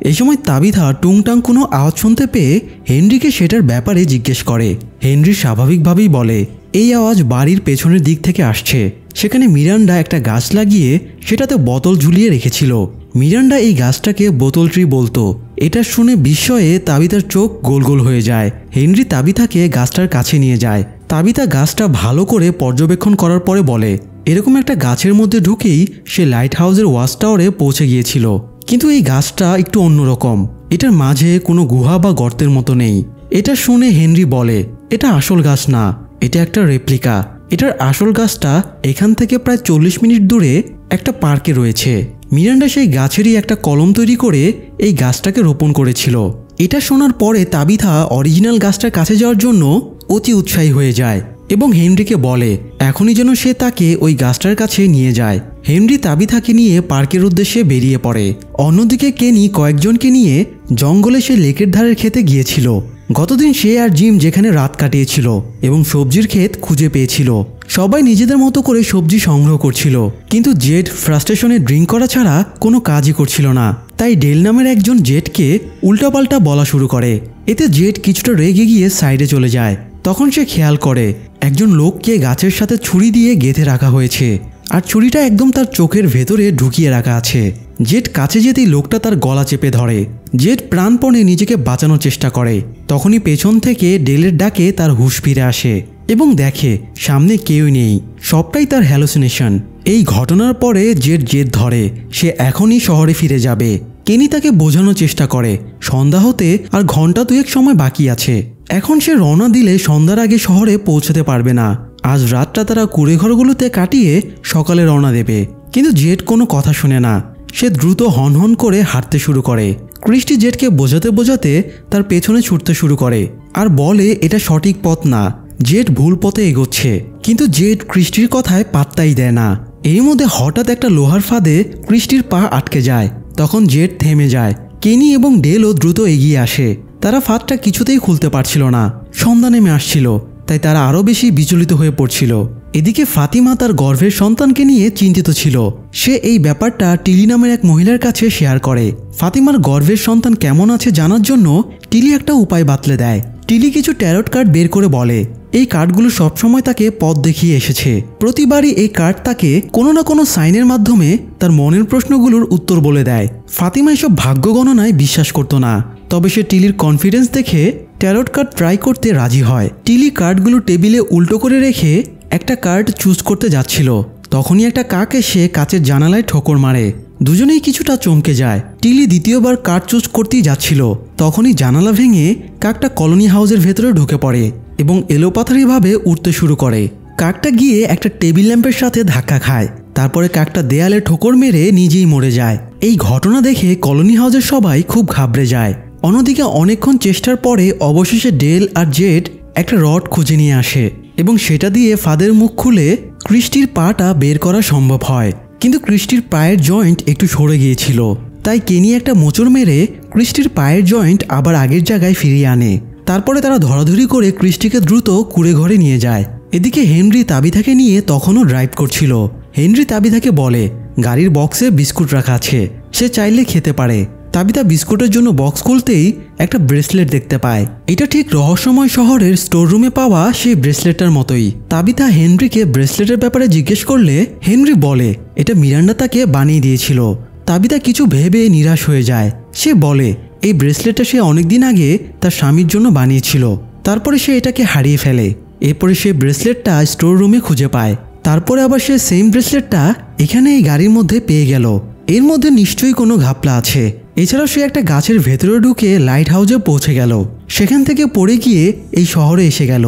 এই সময় তাবিথা টুংটাং কোনো আওয়াজ শুনতে পেয়ে হেনরিকে সেটার ব্যাপারে জিজ্ঞেস করে। হেনরি স্বাভাবিকভাবেই বলে, এই আওয়াজ বাড়ির পেছনের দিক থেকে আসছে। সেখানে মিরান্ডা একটা গাছ লাগিয়ে সেটাতে বোতল ঝুলিয়ে রেখেছিল। মিরান্ডা এই গাছটাকে বোতল ট্রি বলতো। এটা শুনে বিস্ময়ে তাবিথার চোখ গোল গোল হয়ে যায়। হেনরি তাবিথাকে গাছটার কাছে নিয়ে যায়। তাবিথা গাছটা ভালো করে পর্যবেক্ষণ করার পরে বলে, এরকম একটা গাছের মধ্যে ঢুকেই সে লাইট হাউসের ওয়াচ টাওয়ারে পৌঁছে গিয়েছিল। কিন্তু এই গাছটা একটু অন্যরকম, এটার মাঝে কোনো গুহা বা গর্তের মতো নেই। এটা শুনে হেনরি বলে, এটা আসল গাছ না, এটা একটা রেপ্লিকা। এটার আসল গাছটা এখান থেকে প্রায় 40 মিনিট দূরে একটা পার্কে রয়েছে। মিরান্ডা সেই গাছেরই একটা কলম তৈরি করে এই গাছটাকে রোপণ করেছিল। এটা শোনার পরে তাবিথা অরিজিনাল গাছটার কাছে যাওয়ার জন্য অতি উৎসাহী হয়ে যায় এবং হেনরিকে বলে এখনই যেন সে তাকে ওই গাছটার কাছে নিয়ে যায়। হেনরি তাবিথাকে নিয়ে পার্কের উদ্দেশ্যে বেরিয়ে পড়ে। অন্যদিকে কেনি কয়েকজনকে নিয়ে জঙ্গলে সে লেকের ধারের ক্ষেতে গিয়েছিল। গতদিন সে আর জিম যেখানে রাত কাটিয়েছিল এবং সবজির ক্ষেত খুঁজে পেয়েছিল। সবাই নিজেদের মতো করে সবজি সংগ্রহ করছিল, কিন্তু জেড ফ্রাস্ট্রেশনে ড্রিঙ্ক করা ছাড়া কোনো কাজই করছিল না। তাই ডেল নামের একজন জেডকে উল্টাপাল্টা বলা শুরু করে। এতে জেড কিছুটা রেগে গিয়ে সাইডে চলে যায়। তখন সে খেয়াল করে একজন লোককে গাছের সাথে ছুরি দিয়ে গেঁথে রাখা হয়েছে, আর ছুরিটা একদম তার চোখের ভেতরে ঢুকিয়ে রাখা আছে। জেড কাছে যেতেই লোকটা তার গলা চেপে ধরে। জেড প্রাণপণে নিজেকে বাঁচানোর চেষ্টা করে। তখনই পেছন থেকে ডেলের ডাকে তার হুঁশ ফিরে আসে এবং দেখে সামনে কেউই নেই, সবটাই তার হ্যালুসিনেশন। এই ঘটনার পরে জেদ ধরে সে এখনই শহরে ফিরে যাবে। কেনি তাকে বোঝানোর চেষ্টা করে সন্ধ্যা হতে আর ঘন্টা দুয়েক সময় বাকি আছে। এখন সে রওনা দিলে সন্ধ্যার আগে শহরে পৌঁছতে পারবে না। আজ রাতটা তারা কুঁড়েঘরগুলোতে কাটিয়ে সকালে রওনা দেবে। কিন্তু জেড কোনো কথা শুনে না। সে দ্রুত হনহন করে হাঁটতে শুরু করে। ক্রিস্টি জেডকে বোঝাতে বোঝাতে তার পেছনে ছুটতে শুরু করে আর বলে এটা সঠিক পথ না, জেড ভুল পথে এগোচ্ছে। কিন্তু জেড ক্রিস্টির কথায় পাত্তাই দেয় না। এর মধ্যে হঠাৎ একটা লোহার ফাঁদে ক্রিস্টির পা আটকে যায়। তখন জেড থেমে যায়। কেনি এবং ডেলও দ্রুত এগিয়ে আসে। তারা ফাঁদটা কিছুতেই খুলতে পারছিল না। সন্ধ্যা নেমে আসছিল, তাই তারা আরও বেশি বিচলিত হয়ে পড়ছিল। এদিকে ফাতিমা তার গর্ভের সন্তানকে নিয়ে চিন্তিত ছিল। সে এই ব্যাপারটা টিলি নামের এক মহিলার কাছে শেয়ার করে। ফাতিমার গর্ভের সন্তান কেমন আছে জানার জন্য টিলি একটা উপায় বাতলে দেয়। টিলি কিছু ট্যারট কার্ড বের করে বলে এই কার্ডগুলো সবসময় তাকে পথ দেখিয়ে এসেছে। প্রতিবারই এই কার্ড তাকে কোনো না কোনো সাইনের মাধ্যমে তার মনের প্রশ্নগুলোর উত্তর বলে দেয়। ফাতিমা এসব ভাগ্য গণনায় বিশ্বাস করতো না, তবে সে টিলির কনফিডেন্স দেখে ট্যারট কার্ড ট্রাই করতে রাজি হয়। টিলি কার্ডগুলো টেবিলে উল্টো করে রেখে একটা কার্ড চুজ করতে যাচ্ছিল। তখনই একটা কাক এসে কাচের জানালায় ঠোকর মারে। দুজনেই কিছুটা চমকে যায়। টিলি দ্বিতীয়বার কার্ড চুজ করতেই যাচ্ছিল। তখনই জানালা ভেঙে কাকটা কলোনি হাউসের ভেতরে ঢুকে পড়ে এবং এলোপাথারিভাবে উঠতে শুরু করে। কাকটা গিয়ে একটা টেবিল ল্যাম্পের সাথে ধাক্কা খায়। তারপরে কাকটা দেয়ালে ঠোকর মেরে নিজেই মরে যায়। এই ঘটনা দেখে কলোনি হাউসের সবাই খুব ঘাবড়ে যায়। অন্যদিকে অনেকক্ষণ চেষ্টার পরে অবশেষে ডেল আর জেড একটা রড খুঁজে নিয়ে আসে এবং সেটা দিয়ে ফাদের মুখ খুলে ক্রিস্টির পাটা বের করা সম্ভব হয়। কিন্তু ক্রিস্টির পায়ের জয়েন্ট একটু সরে গিয়েছিল, তাই কেনি একটা মোচড় মেরে ক্রিস্টির পায়ের জয়েন্ট আবার আগের জায়গায় ফিরিয়ে আনে। তারপরে তারা ধরাধরি করে ক্রিস্টিকে দ্রুত কুঁড়ে ঘরে নিয়ে যায়। এদিকে হেনরি তাবিথাকে নিয়ে তখনও ড্রাইভ করছিল। হেনরি তাবিথাকে বলে গাড়ির বক্সে বিস্কুট রাখা আছে, সে চাইলে খেতে পারে। তাবিথা বিস্কুটের জন্য বক্স খুলতেই একটা ব্রেসলেট দেখতে পায়। এটা ঠিক রহস্যময় শহরের স্টোর রুমে পাওয়া সেই ব্রেসলেটটার মতোই। তাবিথা হেনরিকে ব্রেসলেটের ব্যাপারে জিজ্ঞেস করলে হেনরি বলে এটা মিরান্ডা তাকে বানিয়ে দিয়েছিল। তাবিথা কিছু ভেবে নিরাশ হয়ে যায়। সে বলে এই ব্রেসলেটটা সে অনেকদিন আগে তার স্বামীর জন্য বানিয়েছিল, তারপরে সে এটাকে হারিয়ে ফেলে। এরপরে সে ব্রেসলেটটা স্টোর রুমে খুঁজে পায়। তারপরে আবার সে সেম ব্রেসলেটটা এখানে এই গাড়ির মধ্যে পেয়ে গেল। এর মধ্যে নিশ্চয়ই কোনো ঘাপলা আছে। এছাড়াও সে একটা গাছের ভেতরে ঢুকে লাইট হাউসে পৌঁছে গেল। সেখান থেকে পড়ে গিয়ে এই শহরে এসে গেল।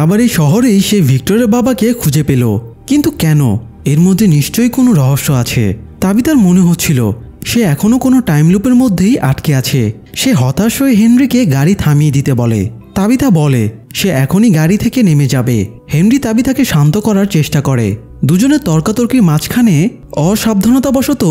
আবার এই শহরেই সে ভিক্টরের বাবাকে খুঁজে পেল। কিন্তু কেন? এর মধ্যে নিশ্চয়ই কোনো রহস্য আছে। তাবিথার মনে হচ্ছিল সে এখনো কোনো টাইম লুপের মধ্যেই আটকে আছে। সে হতাশ হয়ে হেনরিকে গাড়ি থামিয়ে দিতে বলে। তাবিথা বলে সে এখনই গাড়ি থেকে নেমে যাবে। হেনরি তাবিথাকে শান্ত করার চেষ্টা করে। দুজনের তর্কাতর্কির মাঝখানে অসাবধানতাবশত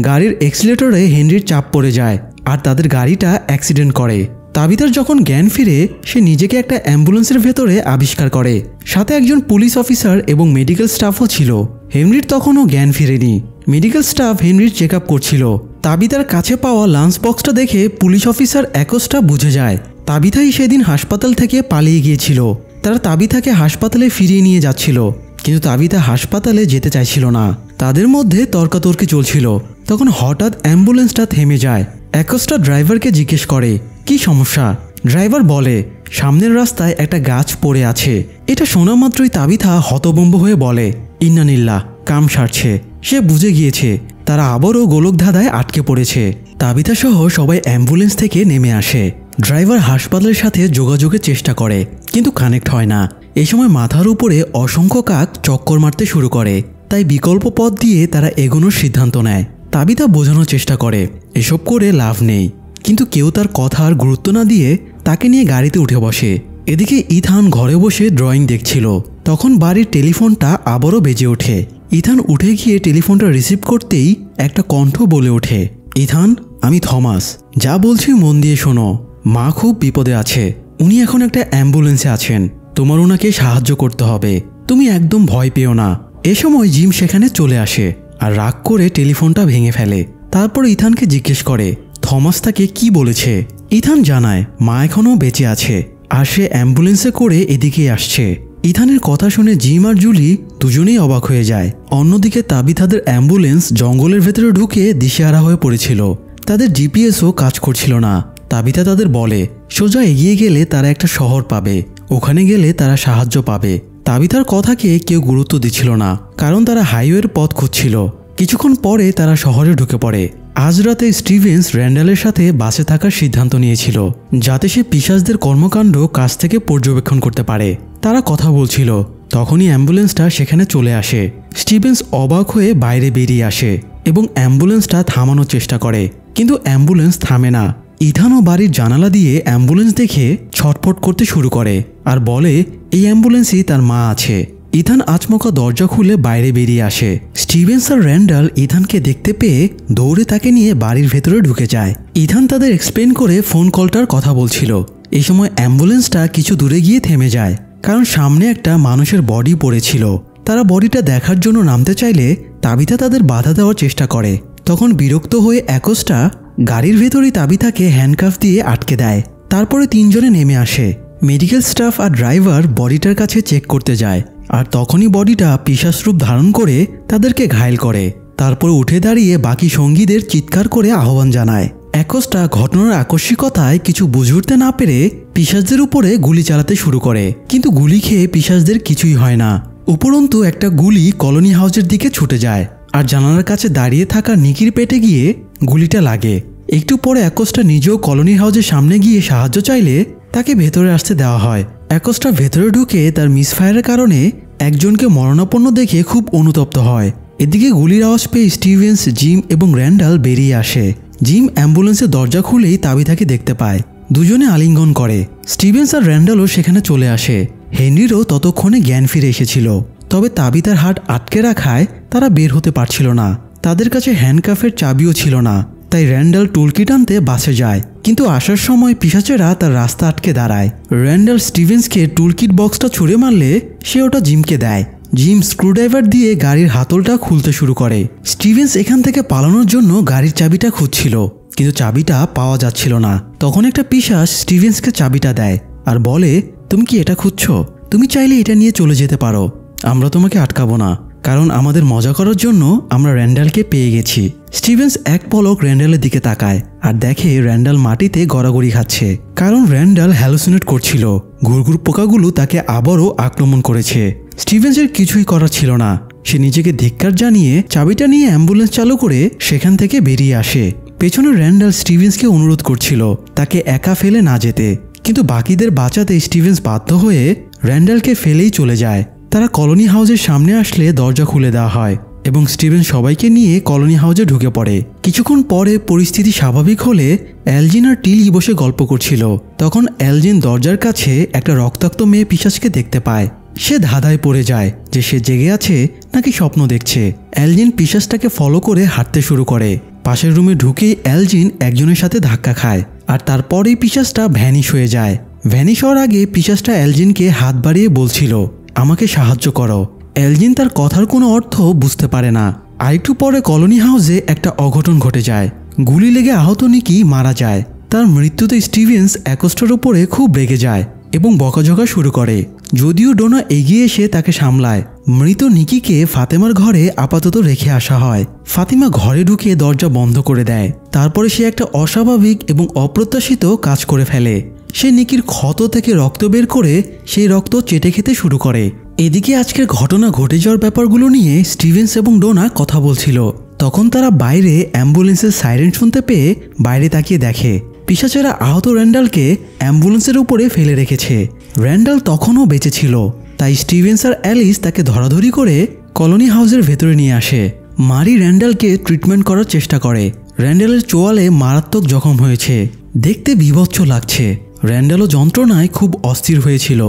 গাড়ির এক্সিলেটরে হেনরির চাপ পড়ে যায় আর তাদের গাড়িটা অ্যাক্সিডেন্ট করে। তাবিথার যখন জ্ঞান ফিরে সে নিজেকে একটা অ্যাম্বুলেন্সের ভেতরে আবিষ্কার করে। সাথে একজন পুলিশ অফিসার এবং মেডিকেল স্টাফও ছিল। হেনরির তখনও জ্ঞান ফিরেনি। মেডিকেল স্টাফ হেনরির চেক আপ করছিল। তাবিথার কাছে পাওয়া লাঞ্চ বক্সটা দেখে পুলিশ অফিসার অ্যাকোস্টা বুঝে যায় তাবিথাই সেদিন হাসপাতাল থেকে পালিয়ে গিয়েছিল। তারা তাবিথাকে হাসপাতালে ফিরিয়ে নিয়ে যাচ্ছিল, কিন্তু তাবিথা হাসপাতালে যেতে চাইছিল না। তাদের মধ্যে তর্কাতর্কি চলছিল। তখন হঠাৎ অ্যাম্বুলেন্সটা থেমে যায়। অ্যাকোস্টা ড্রাইভারকে জিজ্ঞেস করে কি সমস্যা। ড্রাইভার বলে সামনের রাস্তায় একটা গাছ পড়ে আছে। এটা শোনা মাত্রই তাবিথা হতভম্ব হয়ে বলে ইন্নানিল্লাহ, কাম সারছে। সে বুঝে গিয়েছে তারা আবারও গোলকধাঁধায় আটকে পড়েছে। তাবিথা সহ সবাই অ্যাম্বুলেন্স থেকে নেমে আসে। ড্রাইভার হাসপাতালের সাথে যোগাযোগের চেষ্টা করে, কিন্তু কানেক্ট হয় না। এই সময় মাথার উপরে অসংখ্য কাক চক্কর মারতে শুরু করে। তাই বিকল্প পথ দিয়ে তারা এগোনোর সিদ্ধান্ত নেয়। তাবিথা বোঝানোর চেষ্টা করে এসব করে লাভ নেই, কিন্তু কেউ তার কথার গুরুত্ব না দিয়ে তাকে নিয়ে গাড়িতে উঠে বসে। এদিকে ইথান ঘরে বসে ড্রয়িং দেখছিল। তখন বাড়ির টেলিফোনটা আবারও বেজে ওঠে। ইথান উঠে গিয়ে টেলিফোনটা রিসিভ করতেই একটা কণ্ঠ বলে ওঠে ইথান, আমি থমাস। যা বলছি মন দিয়ে শোনো। মা খুব বিপদে আছে। উনি এখন একটা অ্যাম্বুলেন্সে আছেন। তোমার ওনাকে সাহায্য করতে হবে। তুমি একদম ভয় পেও না। এ সময় জিম সেখানে চলে আসে আর রাগ করে টেলিফোনটা ভেঙে ফেলে। তারপর ইথানকে জিজ্ঞেস করে থমাস তাকে কি বলেছে। ইথান জানায় মা এখনও বেঁচে আছে আর সে অ্যাম্বুলেন্সে করে এদিকেই আসছে। ইথানের কথা শুনে জিম আর জুলি দুজনেই অবাক হয়ে যায়। অন্যদিকে তাবিথাদের অ্যাম্বুলেন্স জঙ্গলের ভেতরে ঢুকে দিশেহারা হয়ে পড়েছিল। তাদের জিপিএসও কাজ করছিল না। তাবিথা তাদের বলে সোজা এগিয়ে গেলে তারা একটা শহর পাবে, ওখানে গেলে তারা সাহায্য পাবে। তাবিথার কথাকে কেউ গুরুত্ব দিচ্ছিল না, কারণ তারা হাইওয়ের পথ খুঁজছিল। কিছুক্ষণ পরে তারা শহরে ঢুকে পড়ে। আজ রাতে স্টিভেন্স র্যান্ডালের সাথে বাসে থাকার সিদ্ধান্ত নিয়েছিল, যাতে সে পিশাচদের কর্মকাণ্ড কাছ থেকে পর্যবেক্ষণ করতে পারে। তারা কথা বলছিল, তখনই অ্যাম্বুলেন্সটা সেখানে চলে আসে। স্টিভেন্স অবাক হয়ে বাইরে বেরিয়ে আসে এবং অ্যাম্বুলেন্সটা থামানোর চেষ্টা করে, কিন্তু অ্যাম্বুলেন্স থামে না। ইথানও বাড়ির জানালা দিয়ে অ্যাম্বুলেন্স দেখে ছটফট করতে শুরু করে আর বলে এই অ্যাম্বুলেন্সেই তার মা আছে। ইথান আচমকা দরজা খুলে বাইরে বেরিয়ে আসে। স্টিভেন্স আর র্যান্ডাল ইথানকে দেখতে পেয়ে দৌড়ে তাকে নিয়ে বাড়ির ভেতরে ঢুকে যায়। ইথান তাদের এক্সপ্লেন করে ফোন কলটার কথা বলছিল। এই সময় অ্যাম্বুলেন্সটা কিছু দূরে গিয়ে থেমে যায়, কারণ সামনে একটা মানুষের বডি পড়েছিল। তারা বডিটা দেখার জন্য নামতে চাইলে তাবিথা তাদের বাধা দেওয়ার চেষ্টা করে। তখন বিরক্ত হয়ে অ্যাকোস্টা গাড়ির ভেতরেই তাবিথাকে হ্যান্ডকাফ দিয়ে আটকে দেয়। তারপরে তিনজনে নেমে আসে। মেডিকেল স্টাফ আর ড্রাইভার বডিটার কাছে চেক করতে যায়, আর তখনই বডিটা পিশাচ রূপ ধারণ করে তাদেরকে ঘায়েল করে। তারপর উঠে দাঁড়িয়ে বাকি সঙ্গীদের চিৎকার করে আহ্বান জানায়। অ্যাকোস্টা ঘটনার আকস্মিকতায় কিছু বুঝে উঠতে না পেরে পিশাচদের উপরে গুলি চালাতে শুরু করে, কিন্তু গুলি খেয়ে পিশাচদের কিছুই হয় না। উপরন্তু একটা গুলি কলোনি হাউসের দিকে ছুটে যায় আর জানালার কাছে দাঁড়িয়ে থাকা নিকির পেটে গিয়ে গুলিটা লাগে। একটু পরে অ্যাকোস্টা নিজেও কলোনি হাউসের সামনে গিয়ে সাহায্য চাইলে তাকে ভেতরে আসতে দেওয়া হয়। অ্যাকোস্টা ভেতরে ঢুকে তার মিসফায়ারের কারণে একজনকে মরণাপন্ন দেখে খুব অনুতপ্ত হয়। এদিকে গুলির আওয়াজ পেয়ে স্টিভেন্স, জিম এবং র্যান্ডাল বেরিয়ে আসে। জিম অ্যাম্বুলেন্সের দরজা খুলেই তাবিথাকে দেখতে পায়। দুজনে আলিঙ্গন করে। স্টিভেন্স আর র্যান্ডালও সেখানে চলে আসে। হেনরিরও ততক্ষণে জ্ঞান ফিরে এসেছিল, তবে তাবিথার হাত আটকে রাখায় তারা বের হতে পারছিল না। তাদের কাছে হ্যান্ডকাফের চাবিও ছিল না, তাই র্যান্ডাল টুলকিট আনতে বাসে যায়, কিন্তু আসার সময় পিশাচেরা তার রাস্তা আটকে দাঁড়ায়। র্যান্ডাল স্টিভেন্সকে টুলকিট বক্সটা ছুঁড়ে মারলে সে ওটা জিমকে দেয়। জিম স্ক্রুড্রাইভার দিয়ে গাড়ির হাতলটা খুলতে শুরু করে। স্টিভেন্স এখান থেকে পালানোর জন্য গাড়ির চাবিটা খুঁজছিল, কিন্তু চাবিটা পাওয়া যাচ্ছিল না। তখন একটা পিশাচ স্টিভেন্সকে চাবিটা দেয় আর বলে, তুমি কি এটা খুঁজছো? তুমি চাইলে এটা নিয়ে চলে যেতে পারো, আমরা তোমাকে আটকাবো না, কারণ আমাদের মজা করার জন্য আমরা র্যান্ডালকে পেয়ে গেছি। স্টিভেন্স এক পলক র্যান্ডালের দিকে তাকায় আর দেখে র্যান্ডাল মাটিতে গড়াগড়ি খাচ্ছে, কারণ র্যান্ডাল হ্যালুসিনেট করছিল। ঘুরঘুর পোকাগুলো তাকে আবারও আক্রমণ করেছে। স্টিভেন্সের কিছুই করার ছিল না। সে নিজেকে ধিক্কার জানিয়ে চাবিটা নিয়ে অ্যাম্বুলেন্স চালু করে সেখান থেকে বেরিয়ে আসে। পেছনে র্যান্ডাল স্টিভেন্সকে অনুরোধ করছিল তাকে একা ফেলে না যেতে, কিন্তু বাকিদের বাঁচাতে স্টিভেন্স বাধ্য হয়ে র্যান্ডালকে ফেলেই চলে যায়। তারা কলোনি হাউসের সামনে আসলে দরজা খুলে দেওয়া হয় এবং স্টিভেন্স সবাইকে নিয়ে কলোনি হাউসে ঢুকে পড়ে। কিছুক্ষণ পরে পরিস্থিতি স্বাভাবিক হলে এলজিন আর টিলি বসে গল্প করছিল। তখন এলজিন দরজার কাছে একটা রক্তাক্ত মেয়ে পিশাচকে দেখতে পায়। সে ধাঁধায় পড়ে যায় যে সে জেগে আছে নাকি স্বপ্ন দেখছে। এলজিন পিশাচটাকে ফলো করে হাঁটতে শুরু করে। পাশের রুমে ঢুকেই এলজিন একজনের সাথে ধাক্কা খায় আর তারপরেই পিশাচটা ভ্যানিশ হয়ে যায়। ভ্যানিশ হওয়ার আগে পিশাচটা এলজিনকে হাত বাড়িয়ে বলছিল, আমাকে সাহায্য করো। এলজিন তার কথার কোনো অর্থ বুঝতে পারে না। আরেকটু পরে কলোনি হাউসে একটা অঘটন ঘটে যায়। গুলি লেগে আহত নিকি মারা যায়। তার মৃত্যুতে স্টিভেন্স অ্যাকোস্টার উপরে খুব রেগে যায় এবং বকাঝকা শুরু করে, যদিও ডোনা এগিয়ে এসে তাকে সামলায়। মৃত নিকিকে ফাতেমার ঘরে আপাতত রেখে আসা হয়। ফাতিমা ঘরে ঢুকে দরজা বন্ধ করে দেয়। তারপরে সে একটা অস্বাভাবিক এবং অপ্রত্যাশিত কাজ করে ফেলে। সে নিকির ক্ষত থেকে রক্ত বের করে সেই রক্ত চেটে খেতে শুরু করে। এদিকে আজকের ঘটনা ঘটে যাওয়ার ব্যাপারগুলো নিয়ে স্টিভেন্স এবং ডোনা কথা বলছিল। তখন তারা বাইরে অ্যাম্বুলেন্সের সাইরেন শুনতে পেয়ে বাইরে তাকিয়ে দেখে পিশাচেরা আহত র্যান্ডালকে অ্যাম্বুলেন্সের উপরে ফেলে রেখেছে। র্যান্ডাল তখনও বেঁচে ছিল, তাই স্টিভেন্স আর অ্যালিস তাকে ধরাধরি করে কলোনি হাউসের ভেতরে নিয়ে আসে। মারি র্যান্ডালকে ট্রিটমেন্ট করার চেষ্টা করে। র্যান্ডালের চোয়ালে মারাত্মক জখম হয়েছে, দেখতে বিভৎস লাগছে। র্যান্ডালও যন্ত্রণায় খুব অস্থির হয়েছিল।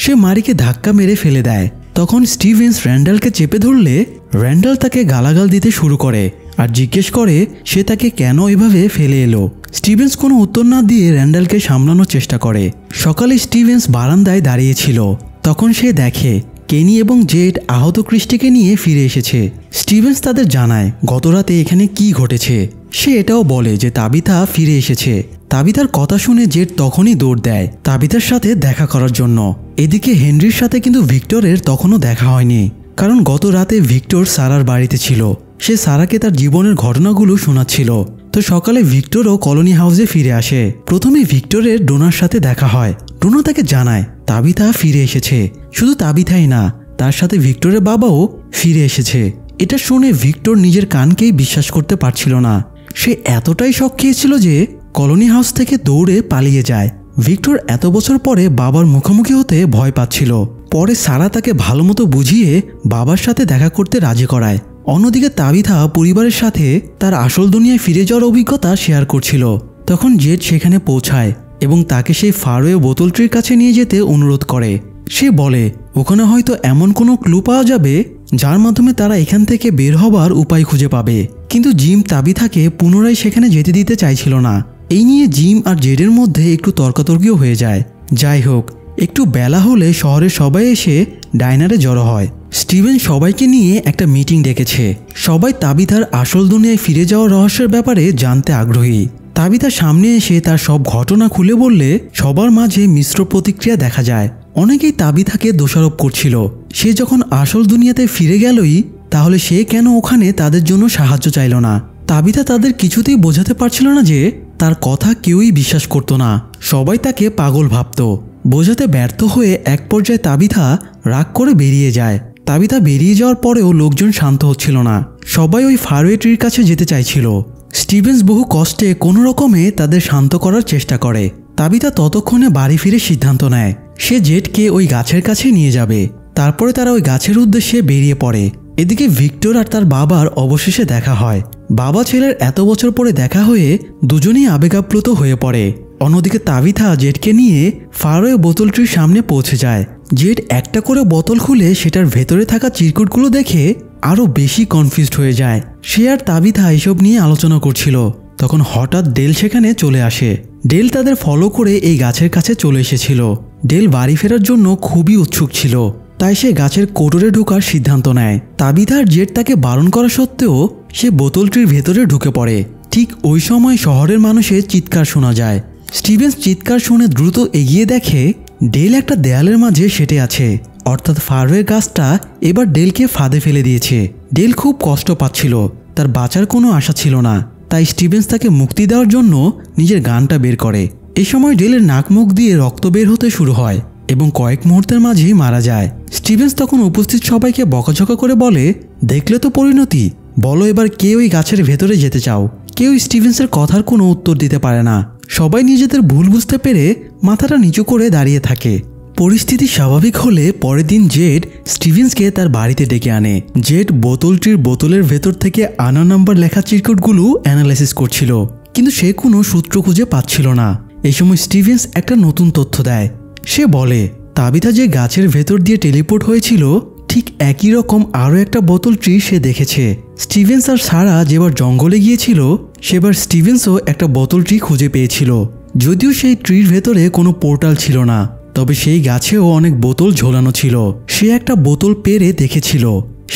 সে মারিকে ধাক্কা মেরে ফেলে দেয়। তখন স্টিভেন্স র্যান্ডালকে চেপে ধরলে র্যান্ডাল তাকে গালাগাল দিতে শুরু করে আর জিজ্ঞেস করে সে তাকে কেন এভাবে ফেলে এলো। স্টিভেন্স কোনো উত্তর না দিয়ে র্যান্ডালকে সামলানোর চেষ্টা করে। সকালে স্টিভেন্স বারান্দায় দাঁড়িয়েছিল। তখন সে দেখে কেনি এবং জেড আহত ক্রিস্টিকে নিয়ে ফিরে এসেছে। স্টিভেন্স তাদের জানায় গতরাতে এখানে কি ঘটেছে। সে এটাও বলে যে তাবিথা ফিরে এসেছে। তাবিথার কথা শুনে জেড তখনই দৌড় দেয় তাবিথার সাথে দেখা করার জন্য। এদিকে হেনরির সাথে কিন্তু ভিক্টরের তখনও দেখা হয়নি, কারণ গত রাতে ভিক্টর সারার বাড়িতে ছিল। সে সারাকে তার জীবনের ঘটনাগুলো শোনাচ্ছিল। তো সকালে ভিক্টরও কলোনি হাউসে ফিরে আসে। প্রথমে ভিক্টরের ডোনার সাথে দেখা হয়। ডোনা তাকে জানায় তাবিথা ফিরে এসেছে। শুধু তাবিথাই না, তার সাথে ভিক্টরের বাবাও ফিরে এসেছে। এটা শুনে ভিক্টর নিজের কানকেই বিশ্বাস করতে পারছিল না। সে এতটাই শক খেয়েছিল যে কলোনি হাউস থেকে দৌড়ে পালিয়ে যায়। ভিক্টর এত বছর পরে বাবার মুখোমুখি হতে ভয় পাচ্ছিল। পরে সারা তাকে ভালো মতো বুঝিয়ে বাবার সাথে দেখা করতে রাজি করায়। অন্যদিকে তাবিথা পরিবারের সাথে তার আসল দুনিয়ায় ফিরে যাওয়ার অভিজ্ঞতা শেয়ার করছিল। তখন জেড সেখানে পৌঁছায় এবং তাকে সেই ফারওয়ে বোতলটির কাছে নিয়ে যেতে অনুরোধ করে। সে বলে ওখানে হয়তো এমন কোনো ক্লু পাওয়া যাবে যার মাধ্যমে তারা এখান থেকে বের হবার উপায় খুঁজে পাবে। কিন্তু জিম তাবিথাকে পুনরায় সেখানে যেতে দিতে চাইছিল না। এই নিয়ে জিম আর জেডের মধ্যে একটু তর্কাতর্কিও হয়ে যায়। যাই হোক, একটু বেলা হলে শহরের সবাই এসে ডাইনারে জড়ো হয়। স্টিভেন সবাইকে নিয়ে একটা মিটিং ডেকেছে। সবাই তাবিথার আসল দুনিয়ায় ফিরে যাওয়ার রহস্যের ব্যাপারে জানতে আগ্রহী। তাবিথা সামনে এসে তার সব ঘটনা খুলে বললে সবার মাঝে মিশ্র প্রতিক্রিয়া দেখা যায়। অনেকেই তাবিথাকে দোষারোপ করছিল। সে যখন আসল দুনিয়াতে ফিরে গেলই, তাহলে সে কেন ওখানে তাদের জন্য সাহায্য চাইল না। তাবিথা তাদের কিছুতেই বোঝাতে পারছিল না যে তার কথা কেউই বিশ্বাস করত না। সবাই তাকে পাগল ভাবত। বোঝাতে ব্যর্থ হয়ে এক পর্যায়ে তাবিথা রাগ করে বেরিয়ে যায়। তাবিথা বেরিয়ে যাওয়ার পরেও লোকজন শান্ত হচ্ছিল না। সবাই ওই ফারওয়ে ট্রির কাছে যেতে চাইছিল। স্টিভেন্স বহু কষ্টে কোনো রকমে তাদের শান্ত করার চেষ্টা করে। তাবিথা ততক্ষণে বাড়ি ফিরে সিদ্ধান্ত নেয় সে জেডকে ওই গাছের কাছে নিয়ে যাবে। তারপরে তারা ওই গাছের উদ্দেশ্যে বেরিয়ে পড়ে। এদিকে ভিক্টর আর তার বাবার অবশেষে দেখা হয়। বাবা ছেলের এত বছর পরে দেখা হয়ে দুজনেই আবেগাপ্লুত হয়ে পড়ে। অন্যদিকে তাবিথা জেডকে নিয়ে ফারওয়ে বোতলটির সামনে পৌঁছে যায়। জেড একটা করে বোতল খুলে সেটার ভেতরে থাকা চিরকুটগুলো দেখে আরও বেশি কনফিউজড হয়ে যায়। সে আর তাবিথা এসব নিয়ে আলোচনা করছিল। তখন হঠাৎ ডেল সেখানে চলে আসে। ডেল তাদের ফলো করে এই গাছের কাছে চলে এসেছিল। ডেল বাড়ি ফেরার জন্য খুবই উৎসুক ছিল, তাই সে গাছের কোটরে ঢোকার সিদ্ধান্ত নেয়। তাবিথা আর জেড তাকে বারণ করা সত্ত্বেও সে বোতলটির ভেতরে ঢুকে পড়ে। ঠিক ওই সময় শহরের মানুষের চিৎকার শোনা যায়। স্টিভেন্স চিৎকার শুনে দ্রুত এগিয়ে দেখে ডেল একটা দেয়ালের মাঝে সেটে আছে, অর্থাৎ ফারওয়ের গাছটা এবার ডেলকে ফাঁদে ফেলে দিয়েছে। ডেল খুব কষ্ট পাচ্ছিল, তার বাঁচার কোনো আশা ছিল না, তাই স্টিভেন্স তাকে মুক্তি দেওয়ার জন্য নিজের গানটা বের করে। এই সময় ডেলের নাক মুখ দিয়ে রক্ত বের হতে শুরু হয় এবং কয়েক মুহূর্তের মাঝেই মারা যায়। স্টিভেন্স তখন উপস্থিত সবাইকে বকাঝকা করে বলে, দেখলে তো পরিণতি, বলো এবার কে ওই গাছের ভেতরে যেতে চাও। কেউ স্টিভেন্সের কথার কোনো উত্তর দিতে পারে না। সবাই নিজেদের ভুল বুঝতে পেরে মাথাটা নিচু করে দাঁড়িয়ে থাকে। পরিস্থিতি স্বাভাবিক হলে পরের দিন জেড স্টিভেন্সকে তার বাড়িতে ডেকে আনে। জেড বোতলটির বোতলের ভেতর থেকে আনা নাম্বার লেখা চিরকুটগুলো অ্যানালাইসিস করছিল, কিন্তু সে কোনো সূত্র খুঁজে পাচ্ছিল না। এই সময় স্টিভেন্স একটা নতুন তথ্য দেয়। সে বলে, তাবিথা যে গাছের ভেতর দিয়ে টেলিপোর্ট হয়েছিল, ঠিক একই রকম আরও একটা বোতল ট্রি সে দেখেছে। স্টিভেন্স আর সারা যেবার জঙ্গলে গিয়েছিল, সেবার স্টিভেন্সও একটা বোতল ট্রি খুঁজে পেয়েছিল। যদিও সেই ট্রির ভেতরে কোনো পোর্টাল ছিল না, তবে সেই গাছেও অনেক বোতল ঝোলানো ছিল। সে একটা বোতল পেরে দেখেছিল,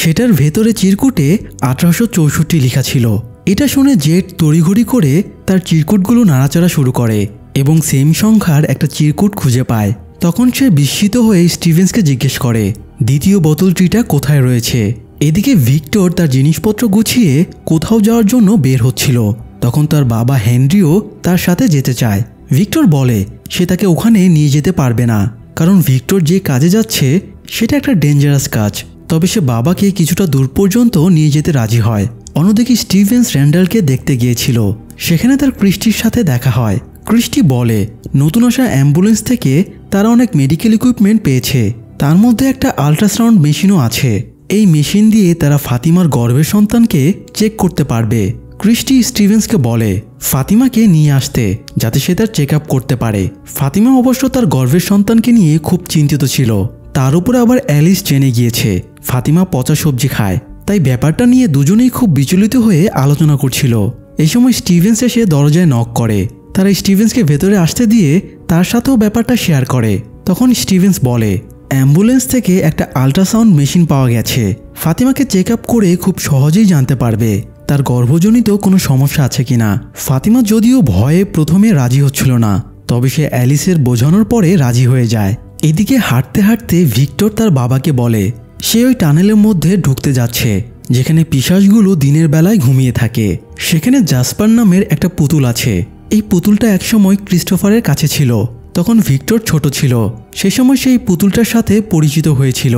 সেটার ভেতরে চিরকুটে 1864 লেখা ছিল। এটা শুনে জেড তড়িঘড়ি করে তার চিরকুটগুলো নাড়াচাড়া শুরু করে এবং সেম সংখ্যার একটা চিরকুট খুঁজে পায়। তখন সে বিস্মিত হয়ে স্টিভেন্সকে জিজ্ঞেস করে, দ্বিতীয় বোতল ট্রিটা কোথায় রয়েছে। এদিকে ভিক্টর তার জিনিসপত্র গুছিয়ে কোথাও যাওয়ার জন্য বের হচ্ছিল। তখন তার বাবা হেনরিও তার সাথে যেতে চায়। ভিক্টর বলে সে তাকে ওখানে নিয়ে যেতে পারবে না, কারণ ভিক্টর যে কাজে যাচ্ছে সেটা একটা ডেঞ্জারাস কাজ। তবে সে বাবাকে কিছুটা দূর পর্যন্ত নিয়ে যেতে রাজি হয়। অন্যদিকে স্টিভেন্স র্যান্ডালকে দেখতে গিয়েছিল। সেখানে তার ক্রিস্টির সাথে দেখা হয়। ক্রিস্টি বলে নতুন আসা অ্যাম্বুলেন্স থেকে তারা অনেক মেডিকেল ইকুইপমেন্ট পেয়েছে, তার মধ্যে একটা আল্ট্রাসাউন্ড মেশিনও আছে। এই মেশিন দিয়ে তারা ফাতিমার গর্ভের সন্তানকে চেক করতে পারবে। ক্রিস্টি স্টিভেন্সকে বলে ফাতিমাকে নিয়ে আসতে, যাতে সে তার চেক আপ করতে পারে। ফাতিমা অবশ্য তার গর্ভের সন্তানকে নিয়ে খুব চিন্তিত ছিল। তার উপরে আবার অ্যালিস জেনে গিয়েছে ফাতিমা পচা সবজি খায়, তাই ব্যাপারটা নিয়ে দুজনেই খুব বিচলিত হয়ে আলোচনা করছিল। এই সময় স্টিভেন্স এসে দরজায় নক করে। তারা স্টিভেন্সকে ভেতরে আসতে দিয়ে তার সাথেও ব্যাপারটা শেয়ার করে। তখন স্টিভেন্স বলে অ্যাম্বুলেন্স থেকে একটা আল্ট্রাসাউন্ড মেশিন পাওয়া গেছে, ফাতিমাকে চেক আপ করে খুব সহজেই জানতে পারবে তার গর্ভজনিত কোনো সমস্যা আছে কিনা। ফাতিমা যদিও ভয়ে প্রথমে রাজি হচ্ছিল না, তবে সে অ্যালিসের বোঝানোর পরে রাজি হয়ে যায়। এদিকে হাঁটতে হাঁটতে ভিক্টর তার বাবাকে বলে সে ওই টানেলের মধ্যে ঢুকতে যাচ্ছে, যেখানে পিশাচগুলো দিনের বেলায় ঘুমিয়ে থাকে। সেখানে জাসপার নামের একটা পুতুল আছে। এই পুতুলটা একসময় ক্রিস্টোফারের কাছে ছিল, তখন ভিক্টর ছোট ছিল। সে সময় সেই পুতুলটার সাথে পরিচিত হয়েছিল।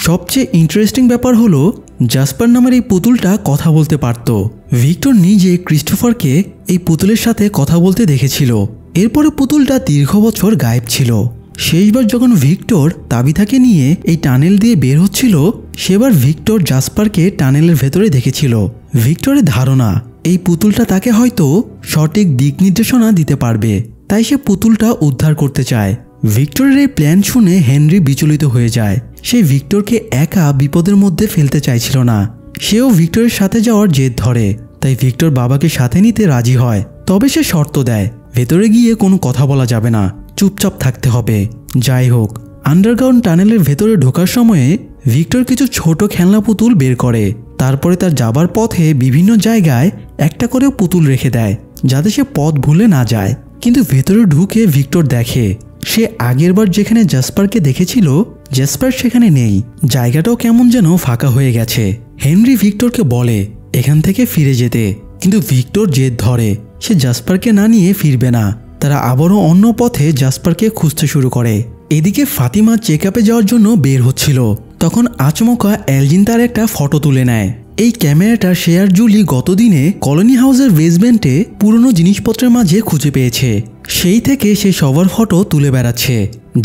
সবচেয়ে ইন্টারেস্টিং ব্যাপার হলো জাসপার নামের এই পুতুলটা কথা বলতে পারত। ভিক্টর নিজে ক্রিস্টোফারকে এই পুতুলের সাথে কথা বলতে দেখেছিল। এরপরে পুতুলটা দীর্ঘ বছর গায়েব ছিল। শেষবার যখন ভিক্টর তাবিথাকে নিয়ে এই টানেল দিয়ে বের হচ্ছিল, সেবার ভিক্টর জাসপারকে টানেলের ভেতরে দেখেছিল। ভিক্টরের ধারণা এই পুতুলটা তাকে হয়তো সঠিক দিক নির্দেশনা দিতে পারবে, তাই সে পুতুলটা উদ্ধার করতে চায়। ভিক্টরের এই প্ল্যান শুনে হেনরি বিচলিত হয়ে যায়। সে ভিক্টরকে একা বিপদের মধ্যে ফেলতে চাইছিল না। সেও ভিক্টরের সাথে যাওয়ার জেদ ধরে, তাই ভিক্টর বাবাকে সাথে নিতে রাজি হয়। তবে সে শর্ত দেয় ভেতরে গিয়ে কোনো কথা বলা যাবে না, চুপচাপ থাকতে হবে। যাই হোক, আন্ডারগ্রাউন্ড টানেলের ভেতরে ঢোকার সময়ে ভিক্টর কিছু ছোট খেলনা পুতুল বের করে। তারপরে তার যাবার পথে বিভিন্ন জায়গায় একটা করে পুতুল রেখে দেয়, যাতে সে পথ ভুলে না যায়। কিন্তু ভেতরে ঢুকে ভিক্টর দেখে সে আগেরবার যেখানে জাসপারকে দেখেছিল, জাসপার সেখানে নেই। জায়গাটাও কেমন যেন ফাঁকা হয়ে গেছে। হেনরি ভিক্টরকে বলে এখান থেকে ফিরে যেতে, কিন্তু ভিক্টর জেদ ধরে সে জাসপারকে না নিয়ে ফিরবে না। তারা আবারও অন্য পথে জাসপারকে খুঁজতে শুরু করে। এদিকে ফাতিমা চেক আপে যাওয়ার জন্য বের হচ্ছিল, তখন আচমকা এলজিন তার একটা ফটো তুলে নেয়। এই ক্যামেরাটা সে আর জুলি গতদিনে কলোনি হাউসের বেসমেন্টে পুরনো জিনিসপত্রের মাঝে খুঁজে পেয়েছে। সেই থেকে সে সবার ফটো তুলে বেড়াচ্ছে।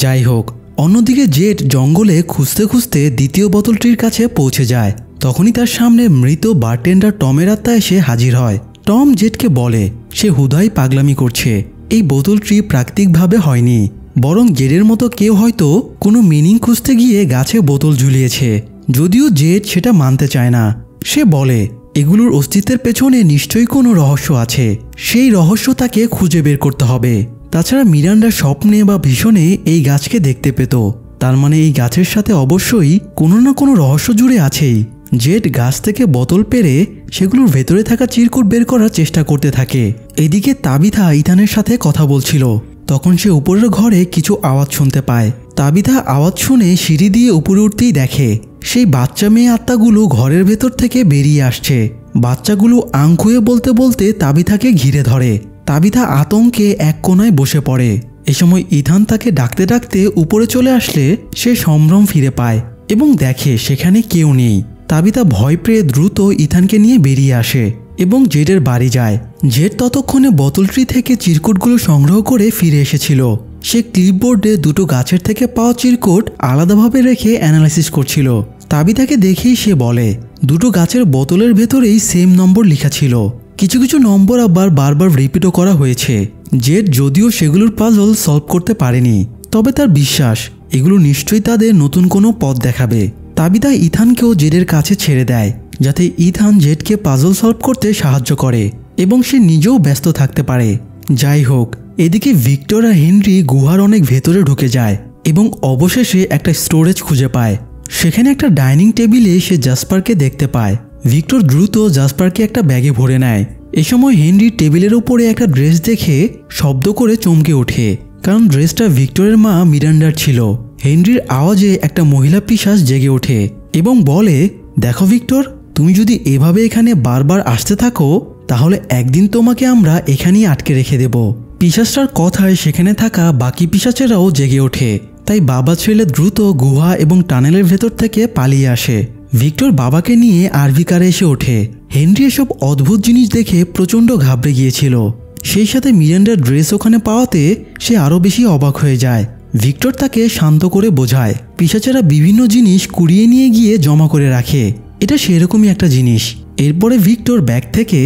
যাই হোক, অন্যদিকে জেড জঙ্গলে খুঁজতে খুঁজতে দ্বিতীয় বোতলটির কাছে পৌঁছে যায়। তখনই তার সামনে মৃত বারটেন্ডার টমের আত্মা এসে হাজির হয়। টম জেডকে বলে সে হুদাই পাগলামি করছে, এই বোতলটি প্রাকৃতিকভাবে হয়নি, বরং জেডের মতো কেউ হয়তো কোনো মিনিং খুঁজতে গিয়ে গাছে বোতল ঝুলিয়েছে। যদিও জেড সেটা মানতে চায় না। সে বলে এগুলোর অস্তিত্বের পেছনে নিশ্চয়ই কোনো রহস্য আছে, সেই রহস্য তাকে খুঁজে বের করতে হবে। তাছাড়া মিরান্ডার স্বপ্নে বা ভীষণে এই গাছকে দেখতে পেত, তার মানে এই গাছের সাথে অবশ্যই কোনো না কোনো রহস্য জুড়ে আছেই। জেড গাছ থেকে বোতল পেরে সেগুলোর ভেতরে থাকা চিরকুট বের করার চেষ্টা করতে থাকে। এদিকে তাবিথা ইথানের সাথে কথা বলছিল। তখন সে উপরের ঘরে কিছু আওয়াজ শুনতে পায়। তাবিথা আওয়াজ শুনে সিঁড়ি দিয়ে উপরে উঠতেই দেখে সেই বাচ্চা মেয়ে আত্মাগুলো ঘরের ভেতর থেকে বেরিয়ে আসছে। বাচ্চাগুলো আংখুয়ে বলতে বলতে তাবিথাকে ঘিরে ধরে। তাবিথা আতঙ্কে এক কোনায় বসে পড়ে। এ সময় ইথান তাকে ডাকতে ডাকতে উপরে চলে আসলে সে সম্ভ্রম ফিরে পায় এবং দেখে সেখানে কেউ নেই। তাবিথা ভয় পেয়ে দ্রুত ইথানকে নিয়ে বেরিয়ে আসে এবং জেডের বাড়ি যায়। জেড ততক্ষণে বোতলটি থেকে চিরকুটগুলো সংগ্রহ করে ফিরে এসেছিল। সে ক্লিপবোর্ডে দুটো গাছের থেকে পাওয়া চিরকুট আলাদাভাবে রেখে অ্যানালাইসিস করছিল। তাবিথাকে দেখেই সে বলে দুটো গাছের বোতলের ভেতরেই সেম নম্বর লেখা ছিল। কিছু কিছু নম্বর আবার বারবার রিপিটও করা হয়েছে। জেড যদিও সেগুলোর পাজল সলভ করতে পারেনি, তবে তার বিশ্বাস এগুলো নিশ্চয়ই তাদের নতুন কোনো পথ দেখাবে। তাবিথা ইথানকেও জেডের কাছে ছেড়ে দেয় যাতে ইথান জেডকে পাজল সলভ করতে সাহায্য করে এবং সে নিজেও ব্যস্ত থাকতে পারে। যাই হোক, এদিকে ভিক্টর আর হেনরি গুহার অনেক ভেতরে ঢুকে যায় এবং অবশেষে একটা স্টোরেজ খুঁজে পায়। সেখানে একটা ডাইনিং টেবিলে সে জাসপারকে দেখতে পায়। ভিক্টর দ্রুত জাসপারকে একটা ব্যাগে ভরে নেয়। এ সময় হেনরি টেবিলের উপরে একটা ড্রেস দেখে শব্দ করে চমকে ওঠে, কারণ ড্রেসটা ভিক্টরের মা মিরান্ডার ছিল। হেনরির আওয়াজে একটা মহিলা পিশাচ জেগে ওঠে এবং বলে, দেখো ভিক্টর, তুমি যদি এভাবে এখানে বারবার আসতে থাকো তাহলে একদিন তোমাকে আমরা এখানেই আটকে রেখে দেব। পিশাচটার কথায় সেখানে থাকা বাকি পিশাচেরাও জেগে ওঠে। তাই বাবা ছেলে দ্রুত গুহা এবং টানেলের ভেতর থেকে পালিয়ে আসে। ভিক্টর বাবাকে নিয়ে আরভি কারে এসে ওঠে। হেনরি এসব অদ্ভুত জিনিস দেখে প্রচণ্ড ঘাবড়ে গিয়েছিল। সেই সাথে মিরান্ডার ড্রেস ওখানে পাওয়াতে সে আরও বেশি অবাক হয়ে যায়। ভিক্টর তাকে শান্ত করে বোঝায় পিশাচেরা বিভিন্ন জিনিস কুড়িয়ে নিয়ে গিয়ে জমা করে রাখে, এটা সেরকমই একটা জিনিস। এরপরে ভিক্টর ব্যাগ থেকে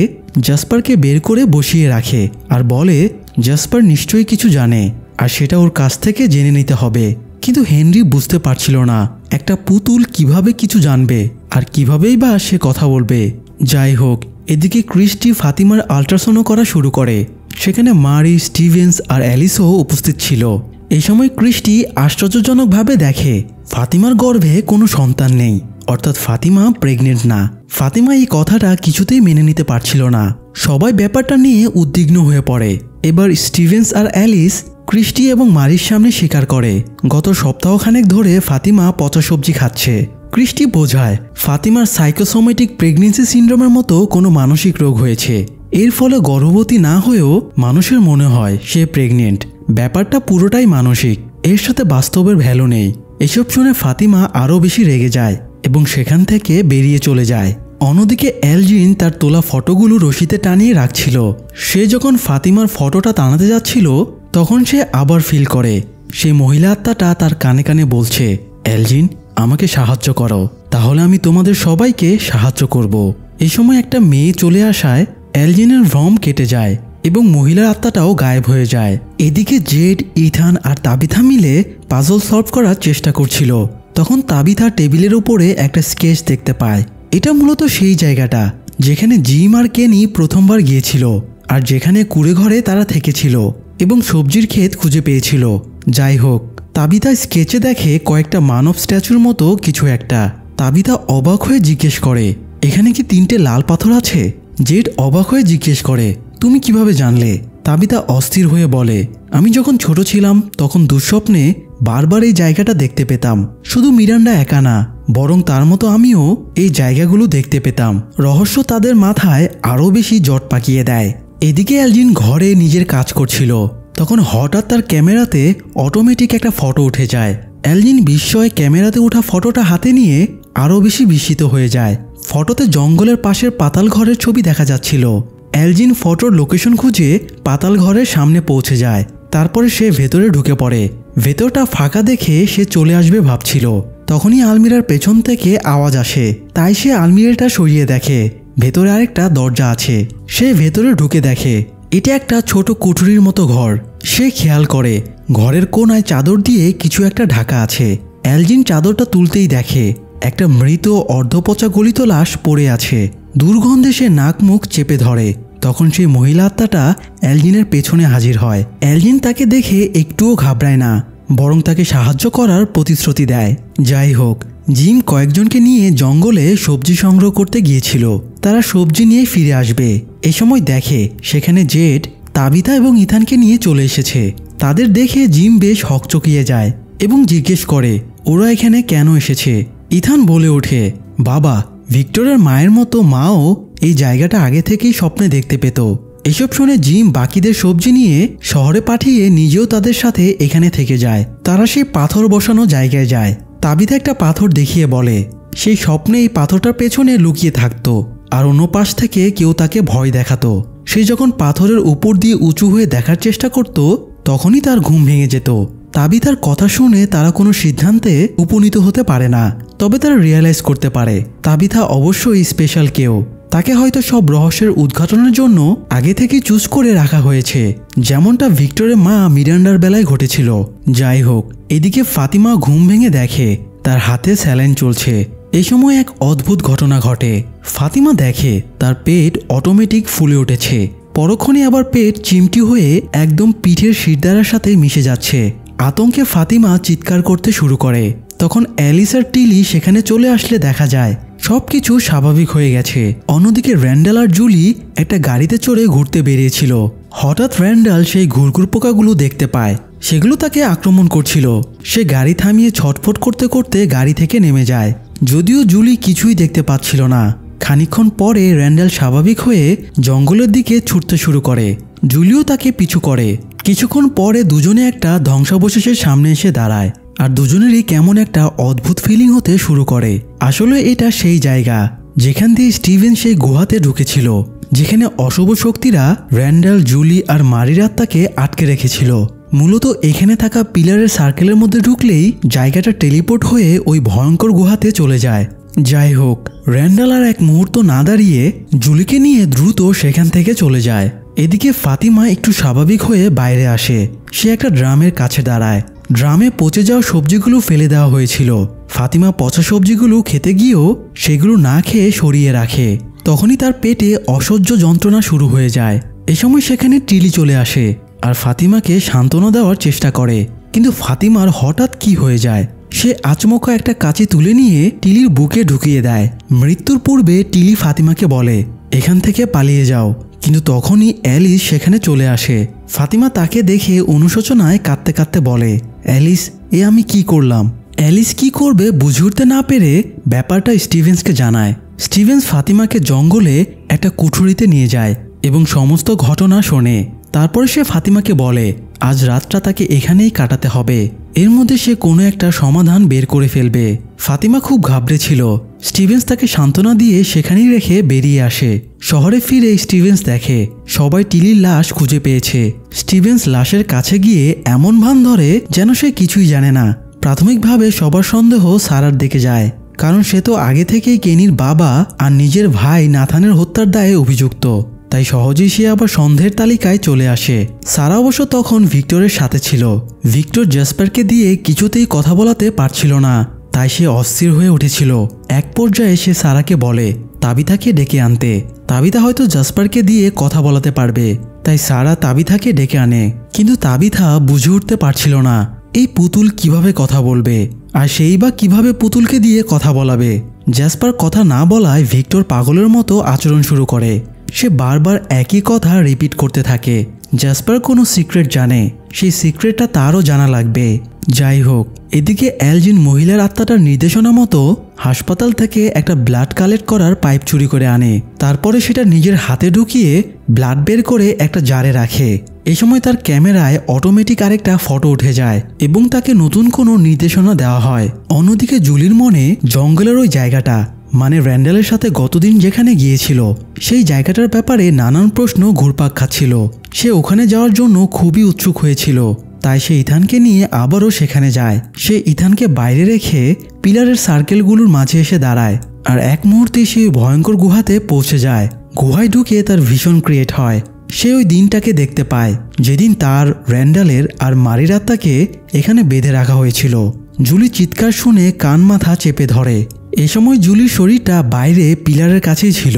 জাসপারকে বের করে বসিয়ে রাখে আর বলে জাসপার নিশ্চয়ই কিছু জানে আর সেটা ওর কাছ থেকে জেনে নিতে হবে। কিন্তু হেনরি বুঝতে পারছিল না একটা পুতুল কিভাবে কিছু জানবে আর কিভাবেই বা সে কথা বলবে। যাই হোক, এদিকে ক্রিস্টি ফাতিমার আল্ট্রাসাউন্ড করা শুরু করে। সেখানে মারি, স্টিভেন্স আর অ্যালিসও উপস্থিত ছিল। এই সময় ক্রিস্টি আশ্চর্যজনকভাবে দেখে ফাতিমার গর্ভে কোনো সন্তান নেই, অর্থাৎ ফাতিমা প্রেগনেন্ট না। ফাতিমা এই কথাটা কিছুতেই মেনে নিতে পারছিল না। সবাই ব্যাপারটা নিয়ে উদ্বিগ্ন হয়ে পড়ে। এবার স্টিভেন্স আর অ্যালিস ক্রিস্টি এবং মারির সামনে স্বীকার করে গত সপ্তাহখানেক ধরে ফাতিমা পচা সবজি খাচ্ছে। ক্রিস্টি বোঝায় ফাতিমার সাইকোসোমেটিক প্রেগনেন্সি সিন্ড্রোমের মতো কোনো মানসিক রোগ হয়েছে। এর ফলে গর্ভবতী না হয়েও মানুষের মনে হয় সে প্রেগনেন্ট। ব্যাপারটা পুরোটাই মানসিক, এর সাথে বাস্তবের ভ্যালু নেই। এসব শুনে ফাতিমা আরও বেশি রেগে যায় এবং সেখান থেকে বেরিয়ে চলে যায়। অন্যদিকে এলজিন তার তোলা ফটোগুলো রশিতে টানিয়ে রাখছিল। সে যখন ফাতিমার ফটোটা টানাতে যাচ্ছিল তখন সে আবার ফিল করে সেই মহিলা আত্মাটা তার কানে কানে বলছে, এলজিন আমাকে সাহায্য করো, তাহলে আমি তোমাদের সবাইকে সাহায্য করব। এই সময় একটা মেয়ে চলে আসায় এলজিনের ভ্রম কেটে যায় এবং মহিলার আত্মাটাও গায়েব হয়ে যায়। এদিকে জেড, ইথান আর তাবিথা মিলে পাজল সলভ করার চেষ্টা করছিল। তখন তাবিথা টেবিলের উপরে একটা স্কেচ দেখতে পায়। এটা মূলত সেই জায়গাটা যেখানে জিম আর কেনি প্রথমবার গিয়েছিল আর যেখানে কুড়ে ঘরে তারা থেকেছিল এবং সবজির ক্ষেত খুঁজে পেয়েছিল। যাই হোক, তাবিথা স্কেচে দেখে কয়েকটা মানব স্ট্যাচুর মতো কিছু একটা। তাবিথা অবাক হয়ে জিজ্ঞেস করে, এখানে কি 3টে লাল পাথর আছে? জেড অবাক হয়ে জিজ্ঞেস করে, তুমি কিভাবে জানলে? তাবিথা অস্থির হয়ে বলে, আমি যখন ছোট ছিলাম তখন দুঃস্বপ্নে বারবার এই জায়গাটা দেখতে পেতাম। শুধু মিরান্ডা একা না, বরং তার মতো আমিও এই জায়গাগুলো দেখতে পেতাম। রহস্য তাদের মাথায় আরও বেশি জট পাকিয়ে দেয়। এদিকে এলজিন ঘরে নিজের কাজ করছিল। তখন হঠাৎ তার ক্যামেরাতে অটোমেটিক একটা ফটো উঠে যায়। এলজিন বিস্ময়ে ক্যামেরাতে ওঠা ফটোটা হাতে নিয়ে আরও বেশি বিস্মিত হয়ে যায়। ফটোতে জঙ্গলের পাশের পাতাল ঘরের ছবি দেখা যাচ্ছিল। এলজিন ফটোর লোকেশন খুঁজে পাতাল ঘরের সামনে পৌঁছে যায়। তারপরে সে ভেতরে ঢুকে পড়ে। ভেতরটা ফাঁকা দেখে সে চলে আসবে ভাবছিল, তখনই আলমিরার পেছন থেকে আওয়াজ আসে। তাই সে আলমিরাটা সরিয়ে দেখে ভেতরে আরেকটা দরজা আছে। সে ভেতরে ঢুকে দেখে এটা একটা ছোট কুঠুরির মতো ঘর। সে খেয়াল করে ঘরের কোনায় চাদর দিয়ে কিছু একটা ঢাকা আছে। এলজিন চাদরটা তুলতেই দেখে একটা মৃত অর্ধপচা গলিত লাশ পড়ে আছে। দুর্গন্ধে সে নাক মুখ চেপে ধরে। তখন সেই মহিলা আত্মাটা এলজিনের পেছনে হাজির হয়। এলজিন তাকে দেখে একটুও ঘাবড়ায় না, বরং তাকে সাহায্য করার প্রতিশ্রুতি দেয়। যাই হোক, জিম কয়েকজনকে নিয়ে জঙ্গলে সবজি সংগ্রহ করতে গিয়েছিল। তারা সবজি নিয়ে ফিরে আসবে। এ সময় দেখে সেখানে জেড, তাবিথা এবং ইথানকে নিয়ে চলে এসেছে। তাদের দেখে জিম বেশ হকচকিয়ে যায় এবং জিজ্ঞেস করে ওরা এখানে কেন এসেছে। ইথান বলে ওঠে, বাবা, ভিক্টরের মায়ের মতো মাও এই জায়গাটা আগে থেকেই স্বপ্নে দেখতে পেত। এসব শুনে জিম বাকিদের সবজি নিয়ে শহরে পাঠিয়ে নিজেও তাদের সাথে এখানে থেকে যায়। তারা সেই পাথর বসানো জায়গায় যায়। তাবিথা একটা পাথর দেখিয়ে বলে সেই স্বপ্নে এই পাথরটার পেছনে লুকিয়ে থাকতো আর অন্য পাশ থেকে কেউ তাকে ভয় দেখাতো। সে যখন পাথরের উপর দিয়ে উঁচু হয়ে দেখার চেষ্টা করত তখনই তার ঘুম ভেঙে যেত। তাবিথার কথা শুনে তারা কোনো সিদ্ধান্তে উপনীত হতে পারে না, তবে তারা রিয়েলাইজ করতে পারে তাবিথা অবশ্যই স্পেশাল কেউ। তাকে হয়তো সব রহস্যের উদ্ঘাটনের জন্য আগে থেকে চুজ করে রাখা হয়েছে, যেমনটা ভিক্টরের মা মিরান্ডার বেলায় ঘটেছিল। যাই হোক, এদিকে ফাতিমা ঘুম ভেঙে দেখে তার হাতে স্যালাইন চলছে। এই সময় এক অদ্ভুত ঘটনা ঘটে। ফাতিমা দেখে তার পেট অটোমেটিক ফুলে উঠেছে। পরক্ষণে আবার পেট চিমটি হয়ে একদম পিঠের শিরদাঁড়ার সাথে মিশে যাচ্ছে। আতঙ্কে ফাতিমা চিৎকার করতে শুরু করে। তখন অ্যালিস আর টিলি সেখানে চলে আসলে দেখা যায় সবকিছু স্বাভাবিক হয়ে গেছে। অন্যদিকে র্যান্ডাল আর জুলি একটা গাড়িতে চড়ে ঘুরতে বেরিয়েছিল। হঠাৎ র্যান্ডাল সেই ঘুরঘুর পোকাগুলো দেখতে পায়, সেগুলো তাকে আক্রমণ করছিল। সে গাড়ি থামিয়ে ছটফট করতে করতে গাড়ি থেকে নেমে যায়, যদিও জুলি কিছুই দেখতে পাচ্ছিল না। খানিকক্ষণ পরে র্যান্ডাল স্বাভাবিক হয়ে জঙ্গলের দিকে ছুটতে শুরু করে। জুলিও তাকে পিছু করে। কিছুক্ষণ পরে দুজনে একটা ধ্বংসাবশেষের সামনে এসে দাঁড়ায় আর দুজনেরই কেমন একটা অদ্ভুত ফিলিং হতে শুরু করে। আসলে এটা সেই জায়গা যেখান দিয়ে স্টিভেন সেই গুহাতে ঢুকেছিল, যেখানে অশুভ শক্তিরা র্যান্ডাল, জুলি আর মারির আত্মাকে আটকে রেখেছিল। মূলত এখানে থাকা পিলারের সার্কেলের মধ্যে ঢুকলেই জায়গাটা টেলিপোর্ট হয়ে ওই ভয়ঙ্কর গুহাতে চলে যায়। যাই হোক, র্যান্ডাল আর এক মুহূর্ত না দাঁড়িয়ে জুলিকে নিয়ে দ্রুত সেখান থেকে চলে যায়। এদিকে ফাতিমা একটু স্বাভাবিক হয়ে বাইরে আসে। সে একটা ড্রামের কাছে দাঁড়ায়। ড্রামে পচে যাওয়া সবজিগুলো ফেলে দেওয়া হয়েছিল। ফাতিমা পচা সবজিগুলো খেতে গিয়েও সেগুলো না খেয়ে সরিয়ে রাখে। তখনই তার পেটে অসহ্য যন্ত্রণা শুরু হয়ে যায়। এ সময় সেখানে টিলি চলে আসে আর ফাতিমাকে সান্ত্বনা দেওয়ার চেষ্টা করে, কিন্তু ফাতিমার হঠাৎ কি হয়ে যায়। সে আচমকা একটা কাঁচি তুলে নিয়ে টিলির বুকে ঢুকিয়ে দেয়। মৃত্যুর পূর্বে টিলি ফাতিমাকে বলে এখান থেকে পালিয়ে যাও, কিন্তু তখনই অ্যালিস সেখানে চলে আসে। ফাতিমা তাকে দেখে অনুশোচনায় কাঁদতে কাঁদতে বলে, অ্যালিস, এ আমি কি করলাম? অ্যালিস কি করবে বুঝে উঠতে না পেরে ব্যাপারটা স্টিভেন্সকে জানায়। স্টিভেন্স ফাতিমাকে জঙ্গলে একটা কুঠুরিতে নিয়ে যায় এবং সমস্ত ঘটনা শোনে। তারপরে সে ফাতিমাকে বলে আজ রাতটা তাকে এখানেই কাটাতে হবে, এর মধ্যে সে কোনো একটা সমাধান বের করে ফেলবে। ফাতিমা খুব ঘাবড়েছিল। স্টিভেন্স তাকে সান্ত্বনা দিয়ে সেখানেই রেখে বেরিয়ে আসে। শহরে ফিরে স্টিভেন্স দেখে সবাই টিলির লাশ খুঁজে পেয়েছে। স্টিভেন্স লাশের কাছে গিয়ে এমন ভান ধরে যেন সে কিছুই জানে না। প্রাথমিকভাবে সবার সন্দেহ সারার দিকে যায়, কারণ সে তো আগে থেকেই কেনির বাবা আর নিজের ভাই নাথানের হত্যার দায়ে অভিযুক্ত। তাই সহজেই সে আবার সন্দেহের তালিকায় চলে আসে। সারা অবশ্য তখন ভিক্টরের সাথে ছিল। ভিক্টর জ্যাসপারকে দিয়ে কিছুতেই কথা বলাতে পারছিল না, তাই সে অস্থির হয়ে উঠেছিল। এক পর্যায়ে সে সারাকে বলে তাবিথাকে ডেকে আনতে। তাবিথা হয়তো জ্যাসপারকে দিয়ে কথা বলাতে পারবে, তাই সারা তাবিথাকে ডেকে আনে। কিন্তু তাবিথা বুঝে উঠতে পারছিল না এই পুতুল কিভাবে কথা বলবে, আর সেই বা কিভাবে পুতুলকে দিয়ে কথা বলাবে। জ্যাসপার কথা না বলায় ভিক্টর পাগলের মতো আচরণ শুরু করে। সে বারবার একই কথা রিপিট করতে থাকে। জ্যাসপার কোনো সিক্রেট জানে, সেই সিক্রেটটা তারও জানা লাগবে। যাই হোক, এদিকে এলজিন মহিলার আত্মাটার নির্দেশনা মতো হাসপাতাল থেকে একটা ব্লাড কালেক্ট করার পাইপ চুরি করে আনে। তারপরে সেটা নিজের হাতে ঢুকিয়ে ব্লাড বের করে একটা জারে রাখে। এই সময় তার ক্যামেরায় অটোমেটিক আরেকটা ফটো উঠে যায় এবং তাকে নতুন কোনো নির্দেশনা দেওয়া হয়। অন্যদিকে জুলির মনে জঙ্গলের ওই জায়গাটা, মানে র্যান্ডালের সাথে গতদিন যেখানে গিয়েছিল, সেই জায়গাটার ব্যাপারে নানান প্রশ্ন ঘুরপাক খাচ্ছিল। সে ওখানে যাওয়ার জন্য খুবই উৎসুক হয়েছিল, তাই সে ইথানকে নিয়ে আবারও সেখানে যায়। সে ইথানকে বাইরে রেখে পিলারের সার্কেলগুলোর মাঝে এসে দাঁড়ায় আর এক মুহূর্তে সে ভয়ঙ্কর গুহাতে পৌঁছে যায়। গুহায় ঢুকে তার ভিশন ক্রিয়েট হয়। সে ওই দিনটাকে দেখতে পায় যেদিন তার, র্যান্ডালের আর মারির আত্মাকে এখানে বেঁধে রাখা হয়েছিল। জুলি চিৎকার শুনে কান মাথা চেপে ধরে। এ সময় জুলির শরীরটা বাইরে পিলারের কাছেই ছিল।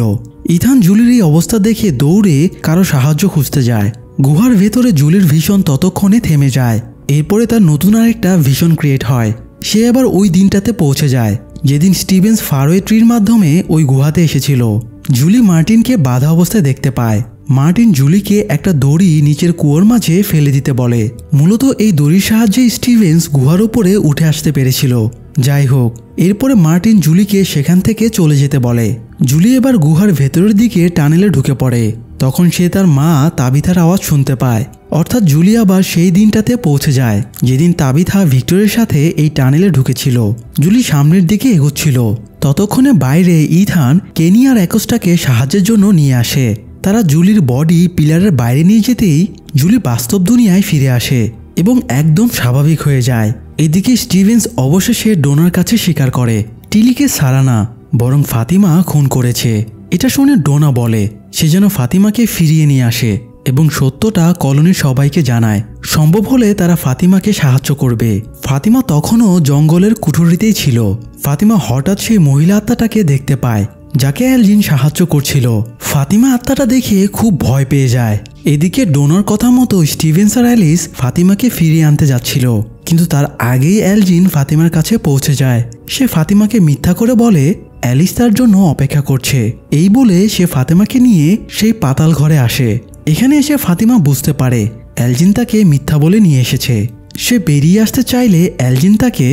ইথান জুলির এই অবস্থা দেখে দৌড়ে কারো সাহায্য খুঁজতে যায়। গুহার ভেতরে জুলির ভিশন ততক্ষণে থেমে যায়। এরপরে তার নতুন আরেকটা ভিশন ক্রিয়েট হয়। সে আবার ওই দিনটাতে পৌঁছে যায় যেদিন স্টিভেন্স ফারওয়ে ট্রির মাধ্যমে ওই গুহাতে এসেছিল। জুলি মার্টিনকে বাধা অবস্থায় দেখতে পায়। মার্টিন জুলিকে একটা দড়ি নিচের কুয়োর মাঝে ফেলে দিতে বলে। মূলত এই দড়ির সাহায্যে স্টিভেন্স গুহার উপরে উঠে আসতে পেরেছিল। যাই হোক, এরপরে মার্টিন জুলিকে সেখান থেকে চলে যেতে বলে। জুলি এবার গুহার ভেতরের দিকে টানেলে ঢুকে পড়ে। তখন সে তার মা তাবিথার আওয়াজ শুনতে পায়। অর্থাৎ জুলি আবার সেই দিনটাতে পৌঁছে যায় যেদিন তাবিথা ভিক্টরের সাথে এই টানেলে ঢুকেছিল। জুলি সামনের দিকে এগোচ্ছিল। ততক্ষণে বাইরে ইথান কেনি আর অ্যাকোস্টাকে সাহায্যের জন্য নিয়ে আসে। তারা জুলির বডি পিলারের বাইরে নিয়ে যেতেই জুলি বাস্তব দুনিয়ায় ফিরে আসে এবং একদম স্বাভাবিক হয়ে যায়। এদিকে স্টিভেন্স অবশেষে ডোনার কাছে স্বীকার করে টিলিকে সারা না, বরং ফাতিমা খুন করেছে। এটা শুনে ডোনা বলে সে যেন ফাতিমাকে ফিরিয়ে নিয়ে আসে এবং সত্যটা কলোনির সবাইকে জানায়। সম্ভব হলে তারা ফাতিমাকে সাহায্য করবে। ফাতিমা তখনও জঙ্গলের কুঠুরিতেই ছিল। ফাতিমা হঠাৎ সেই মহিলা আত্মাটাকে দেখতে পায় যাকে এলজিন সাহায্য করছিল। ফাতিমা আত্মাটা দেখে খুব ভয় পেয়ে যায়। এদিকে ডোনার কথা মতো স্টিভেন্স আর অ্যালিস ফাতিমাকে ফিরিয়ে আনতে যাচ্ছিল, কিন্তু তার আগেই এলজিন ফাতিমার কাছে পৌঁছে যায়। সে ফাতিমাকে মিথ্যা করে বলে অ্যালিস তার জন্য অপেক্ষা করছে। এই বলে সে ফাতিমাকে নিয়ে সেই পাতাল ঘরে আসে। এখানে এসে ফাতিমা বুঝতে পারে এলজিন তাকে মিথ্যা বলে নিয়ে এসেছে। সে বেরিয়ে আসতে চাইলে এলজিন তাকে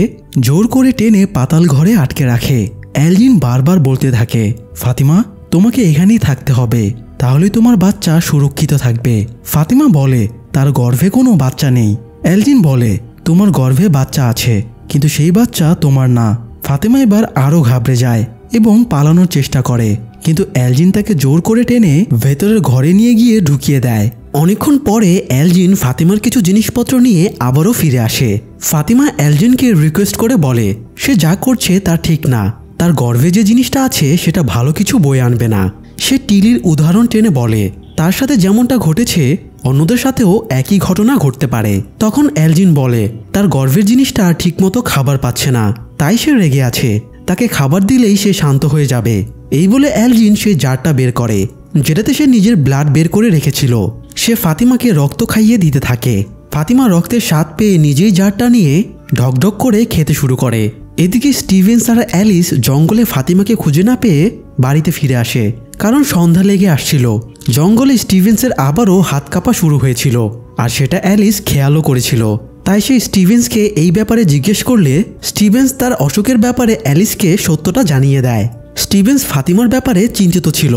জোর করে টেনে পাতাল ঘরে আটকে রাখে। এলজিন বারবার বলতে থাকে ফাতিমা, তোমাকে এখানেই থাকতে হবে, তাহলে তোমার বাচ্চা সুরক্ষিত থাকবে। ফাতিমা বলে তার গর্ভে কোনো বাচ্চা নেই। এলজিন বলে তোমার গর্ভে বাচ্চা আছে, কিন্তু সেই বাচ্চা তোমার না। ফাতিমা এবার আরও ঘাবড়ে যায় এবং পালানোর চেষ্টা করে, কিন্তু এলজিন তাকে জোর করে টেনে ভেতরের ঘরে নিয়ে গিয়ে ঢুকিয়ে দেয়। অনেকক্ষণ পরে এলজিন ফাতিমার কিছু জিনিসপত্র নিয়ে আবারও ফিরে আসে। ফাতিমা এলজিনকে রিকোয়েস্ট করে বলে সে যা করছে তা ঠিক না, তার গর্ভে যে জিনিসটা আছে সেটা ভালো কিছু বয়ে আনবে না। সে টিলির উদাহরণ টেনে বলে তার সাথে যেমনটা ঘটেছে অন্যদের সাথেও একই ঘটনা ঘটতে পারে। তখন এলজিন বলে তার গর্ভের জিনিসটা ঠিকমতো খাবার পাচ্ছে না, তাই সে রেগে আছে, তাকে খাবার দিলেই সে শান্ত হয়ে যাবে। এই বলে এলজিন সেই জারটা বের করে যেটাতে সে নিজের ব্লাড বের করে রেখেছিল। সে ফাতিমাকে রক্ত খাইয়ে দিতে থাকে। ফাতিমা রক্তের স্বাদ পেয়ে নিজেই জারটা নিয়ে ঢকঢক করে খেতে শুরু করে। এদিকে স্টিভেন্স আর অ্যালিস জঙ্গলে ফাতিমাকে খুঁজে না পেয়ে বাড়িতে ফিরে আসে, কারণ সন্ধ্যা লেগে আসছিল। জঙ্গলে স্টিভেন্সের আবারও হাত কাঁপা শুরু হয়েছিল, আর সেটা অ্যালিস খেয়ালও করেছিল। তাই সে স্টিভেন্সকে এই ব্যাপারে জিজ্ঞেস করলে স্টিভেন্স তার অসুখের ব্যাপারে অ্যালিসকে সত্যটা জানিয়ে দেয়। স্টিভেন্স ফাতিমার ব্যাপারে চিন্তিত ছিল।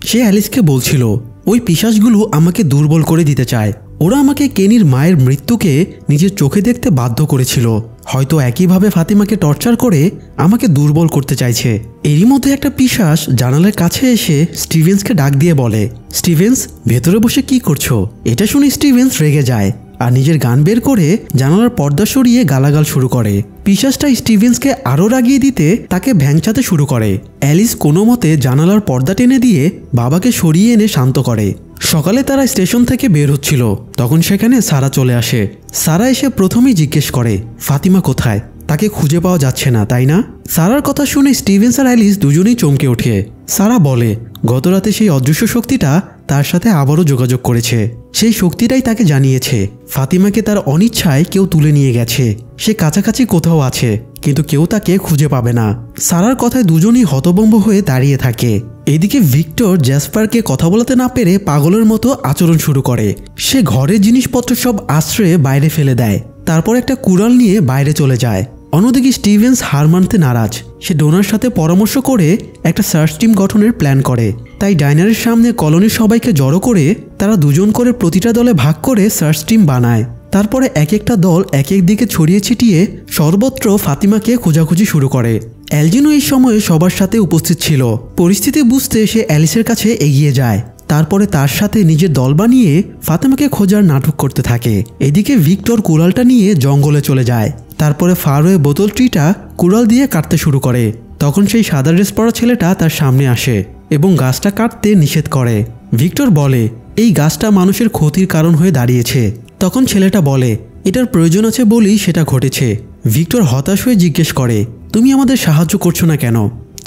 সে অ্যালিসকে বলছিল ওই পিশাচগুলো আমাকে দুর্বল করে দিতে চায়। ওরা আমাকে কেনির মায়ের মৃত্যুকে নিজের চোখে দেখতে বাধ্য করেছিল। হয়তো একইভাবে ফাতিমাকে টর্চার করে আমাকে দুর্বল করতে চাইছে। এরই মধ্যে একটা পিশাচ জানালার কাছে এসে স্টিভেন্সকে ডাক দিয়ে বলে স্টিভেন্স, ভেতরে বসে কি করছো? এটা শুনে স্টিভেন্স রেগে যায় আর নিজের গান বের করে জানালার পর্দা সরিয়ে গালাগাল শুরু করে। পিশাচটা স্টিভেন্সকে আরও রাগিয়ে দিতে তাকে ভ্যাংচাতে শুরু করে। অ্যালিস কোনো মতে জানালার পর্দা টেনে দিয়ে বাবাকে সরিয়ে এনে শান্ত করে। সকালে তারা স্টেশন থেকে বের হচ্ছিল, তখন সেখানে সারা চলে আসে। সারা এসে প্রথমেই জিজ্ঞেস করে ফাতিমা কোথায়? তাকে খুঁজে পাওয়া যাচ্ছে না, তাই না? সারার কথা শুনে স্টিভেন্স আর অ্যালিস দুজনেই চমকে ওঠে। সারা বলে গতরাতে সেই অদৃশ্য শক্তিটা তার সাথে আবারও যোগাযোগ করেছে। সেই শক্তিটাই তাকে জানিয়েছে ফাতিমাকে তার অনিচ্ছায় কেউ তুলে নিয়ে গেছে। সে কাছাকাছি কোথাও আছে, কিন্তু কেউ তাকে খুঁজে পাবে না। সারার কথায় দুজনেই হতভম্ব হয়ে দাঁড়িয়ে থাকে। এদিকে ভিক্টর জ্যাসপারকে কথা বলাতে না পেরে পাগলের মতো আচরণ শুরু করে। সে ঘরের জিনিসপত্র সব আশ্রয়ে বাইরে ফেলে দেয়, তারপর একটা কুড়াল নিয়ে বাইরে চলে যায়। অন্যদিকে স্টিভেন্স হার মানতে নারাজ। সে ডোনার সাথে পরামর্শ করে একটা সার্চ টিম গঠনের প্ল্যান করে। তাই ডাইনারের সামনে কলোনির সবাইকে জড়ো করে তারা দুজন করে প্রতিটা দলে ভাগ করে সার্চ টিম বানায়। তারপরে এক একটা দল এক এক দিকে ছড়িয়ে ছিটিয়ে সর্বত্র ফাতিমাকে খোঁজাখুঁজি শুরু করে। এলজিনও এই সময়ে সবার সাথে উপস্থিত ছিল। পরিস্থিতি বুঝতে সে অ্যালিসের কাছে এগিয়ে যায়। তারপরে তার সাথে নিজের দল বানিয়ে ফাতিমাকে খোঁজার নাটক করতে থাকে। এদিকে ভিক্টর কুড়ালটা নিয়ে জঙ্গলে চলে যায়। তারপরে ফারওয়ে বোতল ট্রিটা কুড়াল দিয়ে কাটতে শুরু করে। তখন সেই সাদা ড্রেস পরা ছেলেটা তার সামনে আসে এবং গাছটা কাটতে নিষেধ করে। ভিক্টর বলে এই গাছটা মানুষের ক্ষতির কারণ হয়ে দাঁড়িয়েছে। তখন ছেলেটা বলে এটার প্রয়োজন আছে বলেই সেটা ঘটেছে। ভিক্টর হতাশ হয়ে জিজ্ঞেস করে তুমি আমাদের সাহায্য করছো না কেন?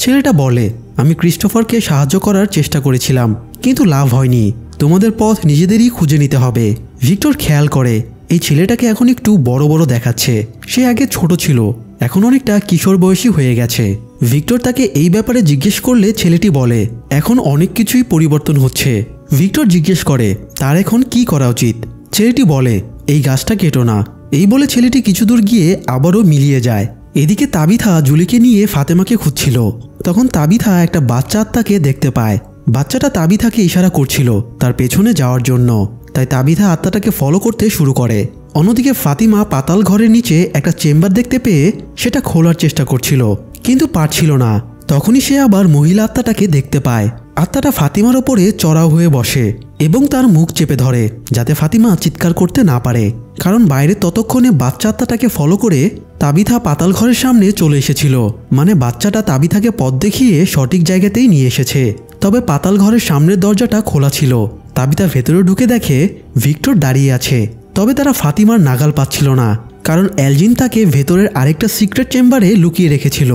ছেলেটা বলে আমি ক্রিস্টোফারকে সাহায্য করার চেষ্টা করেছিলাম, কিন্তু লাভ হয়নি। তোমাদের পথ নিজেদেরই খুঁজে নিতে হবে। ভিক্টর খেয়াল করে এই ছেলেটাকে এখন একটু বড় বড় দেখাচ্ছে। সে আগে ছোট ছিল, এখন অনেকটা কিশোর বয়সী হয়ে গেছে। ভিক্টর তাকে এই ব্যাপারে জিজ্ঞেস করলে ছেলেটি বলে এখন অনেক কিছুই পরিবর্তন হচ্ছে। ভিক্টর জিজ্ঞেস করে তার এখন কি করা উচিত। ছেলেটি বলে এই গাছটা কেটো না। এই বলে ছেলেটি কিছু দূর গিয়ে আবারও মিলিয়ে যায়। এদিকে তাবিথা জুলিকে নিয়ে ফাতেমাকে খুঁজছিল। তখন তাবিথা একটা বাচ্চা আত্মাকে দেখতে পায়। বাচ্চাটা তাবিথাকে ইশারা করছিল তার পেছনে যাওয়ার জন্য, তাই তাবিথা আত্মাটাকে ফলো করতে শুরু করে। অন্যদিকে ফাতিমা পাতাল ঘরের নিচে একটা চেম্বার দেখতে পেয়ে সেটা খোলার চেষ্টা করছিল, কিন্তু পারছিল না। তখনই সে আবার মহিলা আত্মাটাকে দেখতে পায়। আত্মাটা ফাতিমার ওপরে চড়াও হয়ে বসে এবং তার মুখ চেপে ধরে যাতে ফাতিমা চিৎকার করতে না পারে, কারণ বাইরে ততক্ষণে বাচ্চা আত্মাটাকে ফলো করে তাবিথা পাতাল ঘরের সামনে চলে এসেছিল। মানে বাচ্চাটা তাবিথাকে পথ দেখিয়ে সঠিক জায়গাতেই নিয়ে এসেছে। তবে পাতাল ঘরের সামনের দরজাটা খোলা ছিল। তাবিথা ভেতরে ঢুকে দেখে ভিক্টর দাঁড়িয়ে আছে। তবে তারা ফাতিমার নাগাল পাচ্ছিল না, কারণ এলজিন তাকে ভেতরের আরেকটা সিক্রেট চেম্বারে লুকিয়ে রেখেছিল।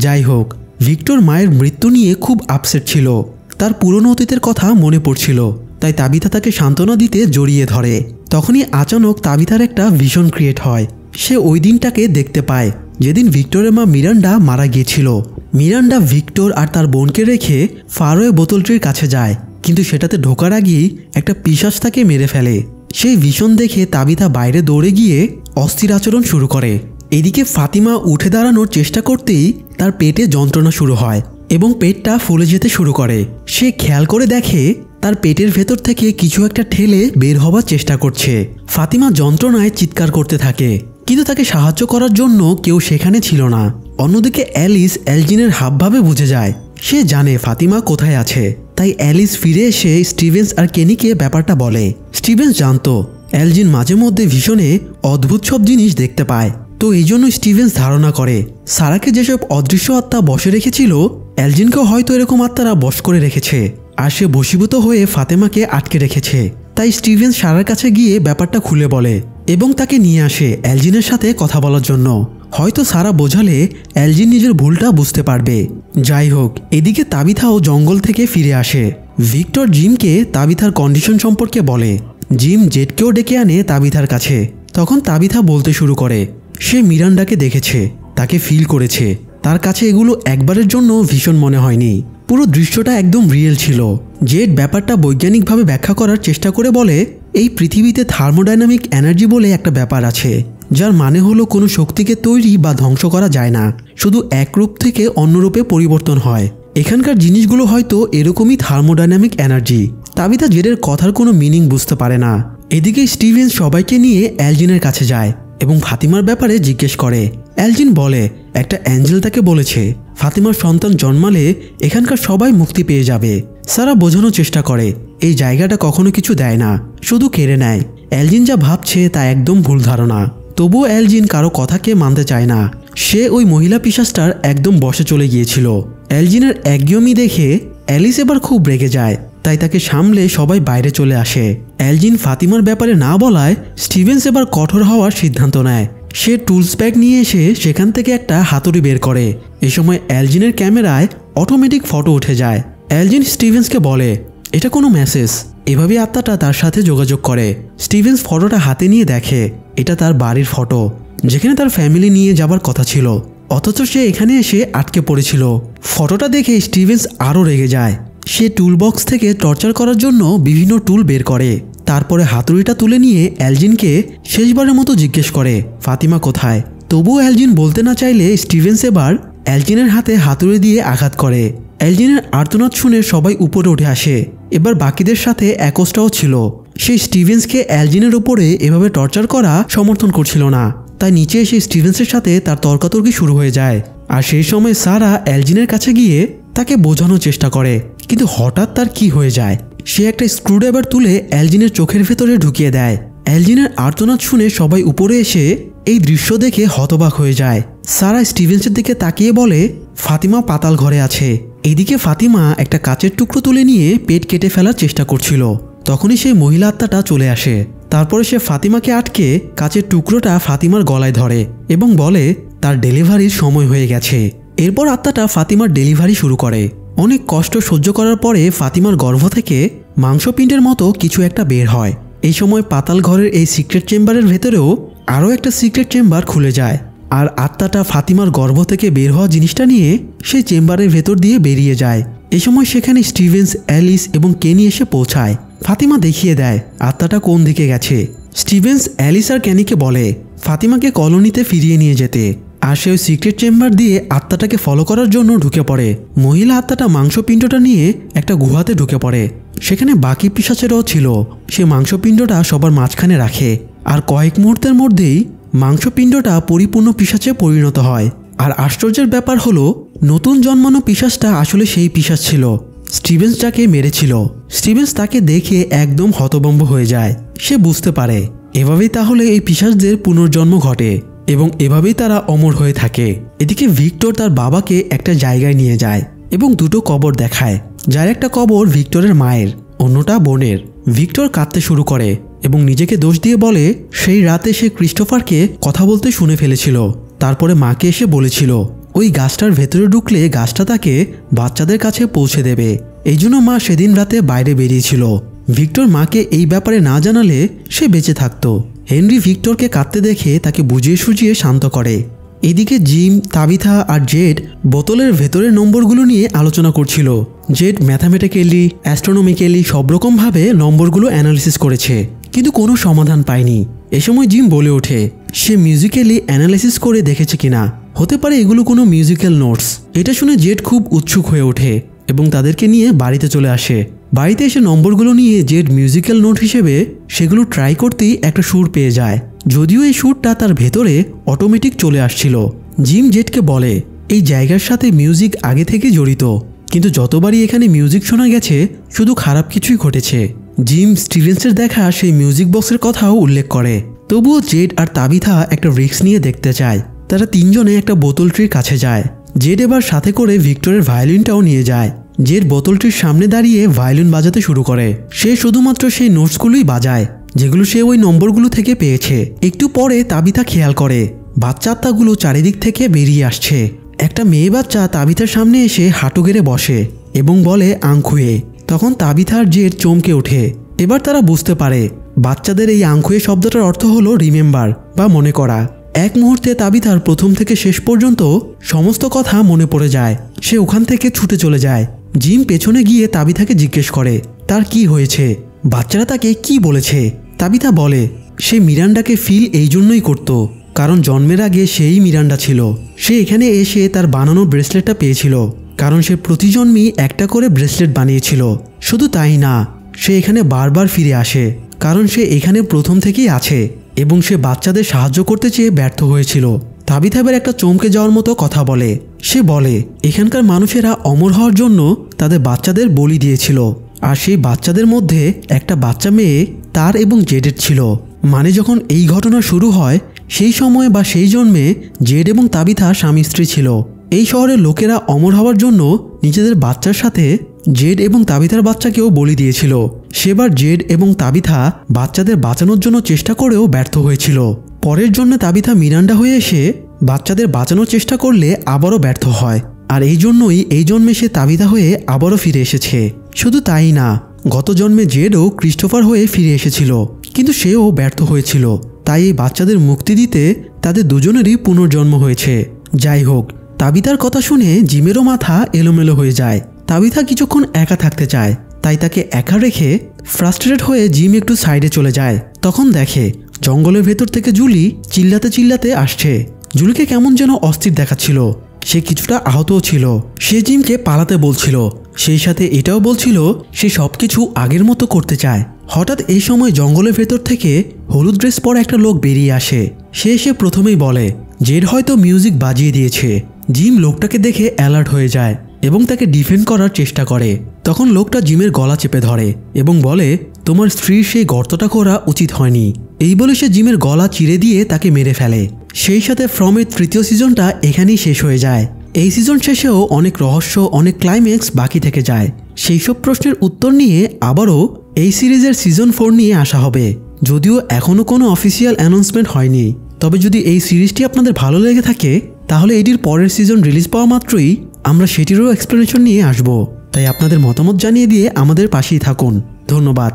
যাই হোক, ভিক্টর মায়ের মৃত্যু নিয়ে খুব আপসেট ছিল। তার পুরনো অতীতের কথা মনে পড়ছিল, তাই তাবিথা তাকে সান্ত্বনা দিতে জড়িয়ে ধরে। তখনই আচানক তাবিথার একটা ভিশন ক্রিয়েট হয়। সে ওই দিনটাকে দেখতে পায় যেদিন ভিক্টরের মা মিরান্ডা মারা গিয়েছিল। মিরান্ডা ভিক্টর আর তার বোনকে রেখে ফারোয়ে বোতলটির কাছে যায়, কিন্তু সেটাতে ঢোকার আগেই একটা পিশাচ তাকে মেরে ফেলে। সেই ভিশন দেখে তাবিথা বাইরে দৌড়ে গিয়ে অস্থির আচরণ শুরু করে। এদিকে ফাতিমা উঠে দাঁড়ানোর চেষ্টা করতেই তার পেটে যন্ত্রণা শুরু হয় এবং পেটটা ফুলে যেতে শুরু করে। সে খেয়াল করে দেখে তার পেটের ভেতর থেকে কিছু একটা ঠেলে বের হবার চেষ্টা করছে। ফাতিমা যন্ত্রণায় চিৎকার করতে থাকে, কিন্তু তাকে সাহায্য করার জন্য কেউ সেখানে ছিল না। অন্যদিকে অ্যালিস এলজিনের হাবভাবে বুঝে যায়। সে জানে ফাতিমা কোথায় আছে, তাই অ্যালিস ফিরে এসে স্টিভেন্স আর কেনিকে ব্যাপারটা বলে। স্টিভেন্স জানতো এলজিন মাঝে মধ্যে ভীষণে অদ্ভুত সব জিনিস দেখতে পায়, তো এই জন্য স্টিভেন্স ধারণা করে সারাকে যেসব অদৃশ্য আত্মা বসে রেখেছিল এলজিনকেও হয়তো এরকম আত্মারা বশ করে রেখেছে, আর সে বশীভূত হয়ে ফাতেমাকে আটকে রেখেছে। তাই স্টিভেন্স সারার কাছে গিয়ে ব্যাপারটা খুলে বলে এবং তাকে নিয়ে আসে এলজিনের সাথে কথা বলার জন্য। হয়তো সারা বোঝালে এলজিন নিজের ভুলটা বুঝতে পারবে। যাই হোক, এদিকে তাবিথাও জঙ্গল থেকে ফিরে আসে। ভিক্টর জিমকে তাবিথার কন্ডিশন সম্পর্কে বলে। জিম জেটকেও ডেকে আনে তাবিথার কাছে। তখন তাবিথা বলতে শুরু করে সে মিরান্ডাকে দেখেছে, তাকে ফিল করেছে। তার কাছে এগুলো একবারের জন্য ভীষণ মনে হয়নি। পুরো দৃশ্যটা একদম রিয়েল ছিল। জেট ব্যাপারটা বৈজ্ঞানিকভাবে ব্যাখ্যা করার চেষ্টা করে বলে এই পৃথিবীতে থার্মোডাইনামিক এনার্জি বলে একটা ব্যাপার আছে, যার মানে হলো কোনো শক্তিকে তৈরি বা ধ্বংস করা যায় না, শুধু এক রূপ থেকে অন্য রূপে পরিবর্তন হয়। এখানকার জিনিসগুলো হয়তো এরকমই থার্মোডাইনামিক এনার্জি। তাবিথা জেটের কথার কোনো মিনিং বুঝতে পারে না। এদিকে স্টিভেন্স সবাইকে নিয়ে এলজিনের কাছে যায় এবং ফাতিমার ব্যাপারে জিজ্ঞেস করে। এলজিন বলে একটা অ্যাঞ্জেল তাকে বলেছে ফাতিমার সন্তান জন্মালে এখানকার সবাই মুক্তি পেয়ে যাবে। সারা বোঝানোর চেষ্টা করে এই জায়গাটা কখনো কিছু দেয় না, শুধু কেড়ে নেয়। এলজিন যা ভাবছে তা একদম ভুল ধারণা। তবুও এলজিন কারো কথাকে মানতে চায় না। সে ওই মহিলা পিশাচটার একদম বসে চলে গিয়েছিল। এলজিনের একগুঁয়েমি দেখে অ্যালিস এবার খুব রেগে যায়, তাই তাকে সামলে সবাই বাইরে চলে আসে। এলজিন ফাতিমার ব্যাপারে না বলায় স্টিভেন্স এবার কঠোর হওয়ার সিদ্ধান্ত নেয়। সে টুলস ব্যাগ নিয়ে এসে সেখান থেকে একটা হাতুড়ি বের করে। এ সময় এলজিনের ক্যামেরায় অটোমেটিক ফটো উঠে যায়। এলজিন স্টিভেন্সকে বলে এটা কোনো মেসেজ। এভাবে আত্মাটা তার সাথে যোগাযোগ করে। স্টিভেন্স ফটোটা হাতে নিয়ে দেখে এটা তার বাড়ির ফটো, যেখানে তার ফ্যামিলি নিয়ে যাবার কথা ছিল, অথচ সে এখানে এসে আটকে পড়েছিল। ফটোটা দেখে স্টিভেন্স আরও রেগে যায়। সে টুলবক্স থেকে টর্চার করার জন্য বিভিন্ন টুল বের করে। তারপরে হাতুড়িটা তুলে নিয়ে এলজিনকে শেষবারের মতো জিজ্ঞেস করে ফাতিমা কোথায়। তবুও এলজিন বলতে না চাইলে স্টিভেন্স এবার এলজিনের হাতে হাতুড়ি দিয়ে আঘাত করে। এলজিনের আর্তনাদ শুনে সবাই উপরে উঠে আসে। এবার বাকিদের সাথে অ্যাকোস্টাও ছিল। সে স্টিভেন্সকে এলজিনের উপরে এভাবে টর্চার করা সমর্থন করছিল না, তাই নিচে এসে স্টিভেন্সের সাথে তার তর্কাতর্কি শুরু হয়ে যায়। আর সেই সময় সারা এলজিনের কাছে গিয়ে তাকে বোঝানোর চেষ্টা করে, কিন্তু হঠাৎ তার কি হয়ে যায়। সে একটা স্ক্রুড্রাইভার তুলে এলজিনের চোখের ভেতরে ঢুকিয়ে দেয়। এলজিনের আর্তনাদ শুনে সবাই উপরে এসে এই দৃশ্য দেখে হতবাক হয়ে যায়। সারা স্টিভেন্সের দিকে তাকিয়ে বলে ফাতিমা পাতাল ঘরে আছে। এদিকে ফাতিমা একটা কাচের টুকরো তুলে নিয়ে পেট কেটে ফেলার চেষ্টা করছিল। তখনই সেই মহিলা আত্মাটা চলে আসে। তারপরে সে ফাতিমাকে আটকে কাচের টুকরোটা ফাতিমার গলায় ধরে এবং বলে তার ডেলিভারির সময় হয়ে গেছে। এরপর আত্মাটা ফাতিমার ডেলিভারি শুরু করে। অনেক কষ্ট সহ্য করার পরে ফাতিমার গর্ভ থেকে মাংসপিণ্ডের মতো কিছু একটা বের হয়। এই সময় পাতাল ঘরের এই সিক্রেট চেম্বারের ভেতরেও আরও একটা সিক্রেট চেম্বার খুলে যায়। আর আত্মাটা ফাতিমার গর্ভ থেকে বের হওয়া জিনিসটা নিয়ে সেই চেম্বারের ভেতর দিয়ে বেরিয়ে যায়। এই সময় সেখানে স্টিভেন্স, অ্যালিস এবং কেনি এসে পৌঁছায়। ফাতিমা দেখিয়ে দেয় আত্মাটা কোন দিকে গেছে। স্টিভেন্স অ্যালিস আর ক্যানিকে বলে ফাতিমাকে কলোনিতে ফিরিয়ে নিয়ে যেতে, আর সে ওই সিক্রেট চেম্বার দিয়ে আত্মাটাকে ফলো করার জন্য ঢুকে পড়ে। মহিলা আত্মাটা মাংসপিণ্ডটা নিয়ে একটা গুহাতে ঢুকে পড়ে। সেখানে বাকি পিশাচেরাও ছিল। সে মাংসপিণ্ডটা সবার মাঝখানে রাখে, আর কয়েক মুহূর্তের মধ্যেই মাংসপিণ্ডটা পরিপূর্ণ পিশাচে পরিণত হয়। আর আশ্চর্যের ব্যাপার হলো নতুন জন্মানো পিশাচটা আসলে সেই পিশাচ ছিল স্টিভেন্স যাকে মেরেছিল। স্টিভেন্স তাকে দেখে একদম হতভম্ব হয়ে যায়। সে বুঝতে পারে এভাবেই তাহলে এই পিশাচদের পুনর্জন্ম ঘটে এবং এভাবেই তারা অমর হয়ে থাকে। এদিকে ভিক্টর তার বাবাকে একটা জায়গায় নিয়ে যায় এবং দুটো কবর দেখায়, যার একটা কবর ভিক্টরের মায়ের, অন্যটা বোনের। ভিক্টর কাঁদতে শুরু করে এবং নিজেকে দোষ দিয়ে বলে সেই রাতে সে ক্রিস্টোফারকে কথা বলতে শুনে ফেলেছিল। তারপরে মাকে এসে বলেছিল ওই গাছটার ভেতরে ঢুকলে গাছটা তাকে বাচ্চাদের কাছে পৌঁছে দেবে। এই জন্য মা সেদিন রাতে বাইরে বেরিয়েছিল। ভিক্টর মাকে এই ব্যাপারে না জানালে সে বেঁচে থাকত। হেনরি ভিক্টরকে কাঁদতে দেখে তাকে বুঝিয়ে সুঝিয়ে শান্ত করে। এদিকে জিম, তাবিথা আর জেড বোতলের ভেতরের নম্বরগুলো নিয়ে আলোচনা করছিল। জেড ম্যাথামেটিক্যালি, অ্যাস্ট্রোনমিক্যালি সব রকমভাবে নম্বরগুলো অ্যানালিসিস করেছে, কিন্তু কোনো সমাধান পায়নি। এ সময় জিম বলে ওঠে সে মিউজিক্যালি অ্যানালাইসিস করে দেখেছে কিনা, হতে পারে এগুলো কোনো মিউজিক্যাল নোটস। এটা শুনে জেড খুব উৎসুক হয়ে ওঠে এবং তাদেরকে নিয়ে বাড়িতে চলে আসে। বাড়িতে এসে নম্বরগুলো নিয়ে জেড মিউজিক্যাল নোট হিসেবে সেগুলো ট্রাই করতেই একটা সুর পেয়ে যায়, যদিও এই সুরটা তার ভেতরে অটোমেটিক চলে আসছিল। জিম জেডকে বলে এই জায়গার সাথে মিউজিক আগে থেকে জড়িত, কিন্তু যতবারই এখানে মিউজিক শোনা গেছে শুধু খারাপ কিছুই ঘটেছে। জিম স্টিভেন্সের দেখা সেই মিউজিক বক্সের কথাও উল্লেখ করে। তবুও জেড আর তাবিথা একটা রিস্ক নিয়ে দেখতে চায়। তারা তিনজনে একটা বোতলটির কাছে যায়। জেড এবার সাথে করে ভিক্টরের ভায়োলিনটাও নিয়ে যায়। জেড বোতলটির সামনে দাঁড়িয়ে ভায়োলিন বাজাতে শুরু করে। সে শুধুমাত্র সেই নোটসগুলোই বাজায় যেগুলো সে ওই নম্বরগুলো থেকে পেয়েছে। একটু পরে তাবিথা খেয়াল করে বাচ্চা আত্মাগুলো চারিদিক থেকে বেরিয়ে আসছে। একটা মেয়ে বাচ্চা তাবিথার সামনে এসে হাঁটু গেড়ে বসে এবং বলে আংখুয়ে। তখন তাবিথা আর জেড চমকে ওঠে। এবার তারা বুঝতে পারে বাচ্চাদের এই আংখুয়ে শব্দটার অর্থ হলো রিমেম্বার বা মনে করা। এক মুহূর্তে তাবিথার প্রথম থেকে শেষ পর্যন্ত সমস্ত কথা মনে পড়ে যায়। সে ওখান থেকে ছুটে চলে যায়। জিম পেছনে গিয়ে তাবিথাকে জিজ্ঞেস করে তার কি হয়েছে, বাচ্চারা তাকে কি বলেছে। তাবিথা বলে সে মিরান্ডাকে ফিল এই জন্যই করত কারণ জন্মের আগে সেই মিরান্ডা ছিল। সে এখানে এসে তার বানানো ব্রেসলেটটা পেয়েছিল কারণ সে প্রতি জন্মই একটা করে ব্রেসলেট বানিয়েছিল। শুধু তাই না, সে এখানে বারবার ফিরে আসে কারণ সে এখানে প্রথম থেকেই আছে এবং সে বাচ্চাদের সাহায্য করতে চেয়ে ব্যর্থ হয়েছিল। তাবিথা এবার একটা চমকে যাওয়ার মতো কথা বলে। সে বলে এখানকার মানুষেরা অমর হওয়ার জন্য তাদের বাচ্চাদের বলি দিয়েছিল, আর সেই বাচ্চাদের মধ্যে একটা বাচ্চা মেয়ে তার এবং জেডের ছিল। মানে যখন এই ঘটনা শুরু হয় সেই সময় বা সেই জন্মে জেড এবং তাবিথা স্বামী স্ত্রী ছিল। এই শহরের লোকেরা অমর হওয়ার জন্য নিজেদের বাচ্চার সাথে জেড এবং তাবিথার বাচ্চাকেও বলি দিয়েছিল। সেবার জেড এবং তাবিথা বাচ্চাদের বাঁচানোর জন্য চেষ্টা করেও ব্যর্থ হয়েছিল। পরের জন্য তাবিথা মিরান্ডা হয়ে এসে বাচ্চাদের বাঁচানোর চেষ্টা করলে আবারও ব্যর্থ হয়, আর এই জন্যই এই জন্মে সে তাবিথা হয়ে আবারও ফিরে এসেছে। শুধু তাই না, গত জন্মে জেডও ক্রিস্টোফার হয়ে ফিরে এসেছিল, কিন্তু সেও ব্যর্থ হয়েছিল। তাই এই বাচ্চাদের মুক্তি দিতে তাদের দুজনেরই পুনর্জন্ম হয়েছে। যাই হোক, তাবিথার কথা শুনে জিমেরও মাথা এলোমেলো হয়ে যায়। তাবিথা কিছুক্ষণ একা থাকতে চায়, তাই তাকে একা রেখে ফ্রাস্ট্রেটেড হয়ে জিম একটু সাইডে চলে যায়। তখন দেখে জঙ্গলের ভেতর থেকে জুলি চিল্লাতে চিল্লাতে আসছে। জুলিকে কেমন যেন অস্থির দেখাচ্ছিল। সে কিছুটা আহতও ছিল। সে জিমকে পালাতে বলছিল, সেই সাথে এটাও বলছিল সে সবকিছু আগের মতো করতে চায়। হঠাৎ এই সময় জঙ্গলের ভেতর থেকে হলুদ ড্রেস পরা একটা লোক বেরিয়ে আসে। সে এসে প্রথমেই বলে জেড হয়তো মিউজিক বাজিয়ে দিয়েছে। জিম লোকটাকে দেখে অ্যালার্ট হয়ে যায় এবং তাকে ডিফেন্ড করার চেষ্টা করে। তখন লোকটা জিমের গলা চেপে ধরে এবং বলে তোমার স্ত্রীর সেই গর্তটা করা উচিত হয়নি। এই বলে সে জিমের গলা চিরে দিয়ে তাকে মেরে ফেলে। সেই সাথে ফ্রমের তৃতীয় সিজনটা এখানেই শেষ হয়ে যায়। এই সিজন শেষেও অনেক রহস্য, অনেক ক্লাইম্যাক্স বাকি থেকে যায়। সেই সব প্রশ্নের উত্তর নিয়ে আবারও এই সিরিজের সিজন 4 নিয়ে আসা হবে, যদিও এখনও কোনো অফিসিয়াল অ্যানাউন্সমেন্ট হয়নি। তবে যদি এই সিরিজটি আপনাদের ভালো লেগে থাকে তাহলে এটির পরের সিজন রিলিজ পাওয়া মাত্রই আমরা সেটিরও এক্সপ্লেনেশন নিয়ে আসব। তাই আপনাদের মতামত জানিয়ে দিয়ে আমাদের পাশেই থাকুন। ধন্যবাদ।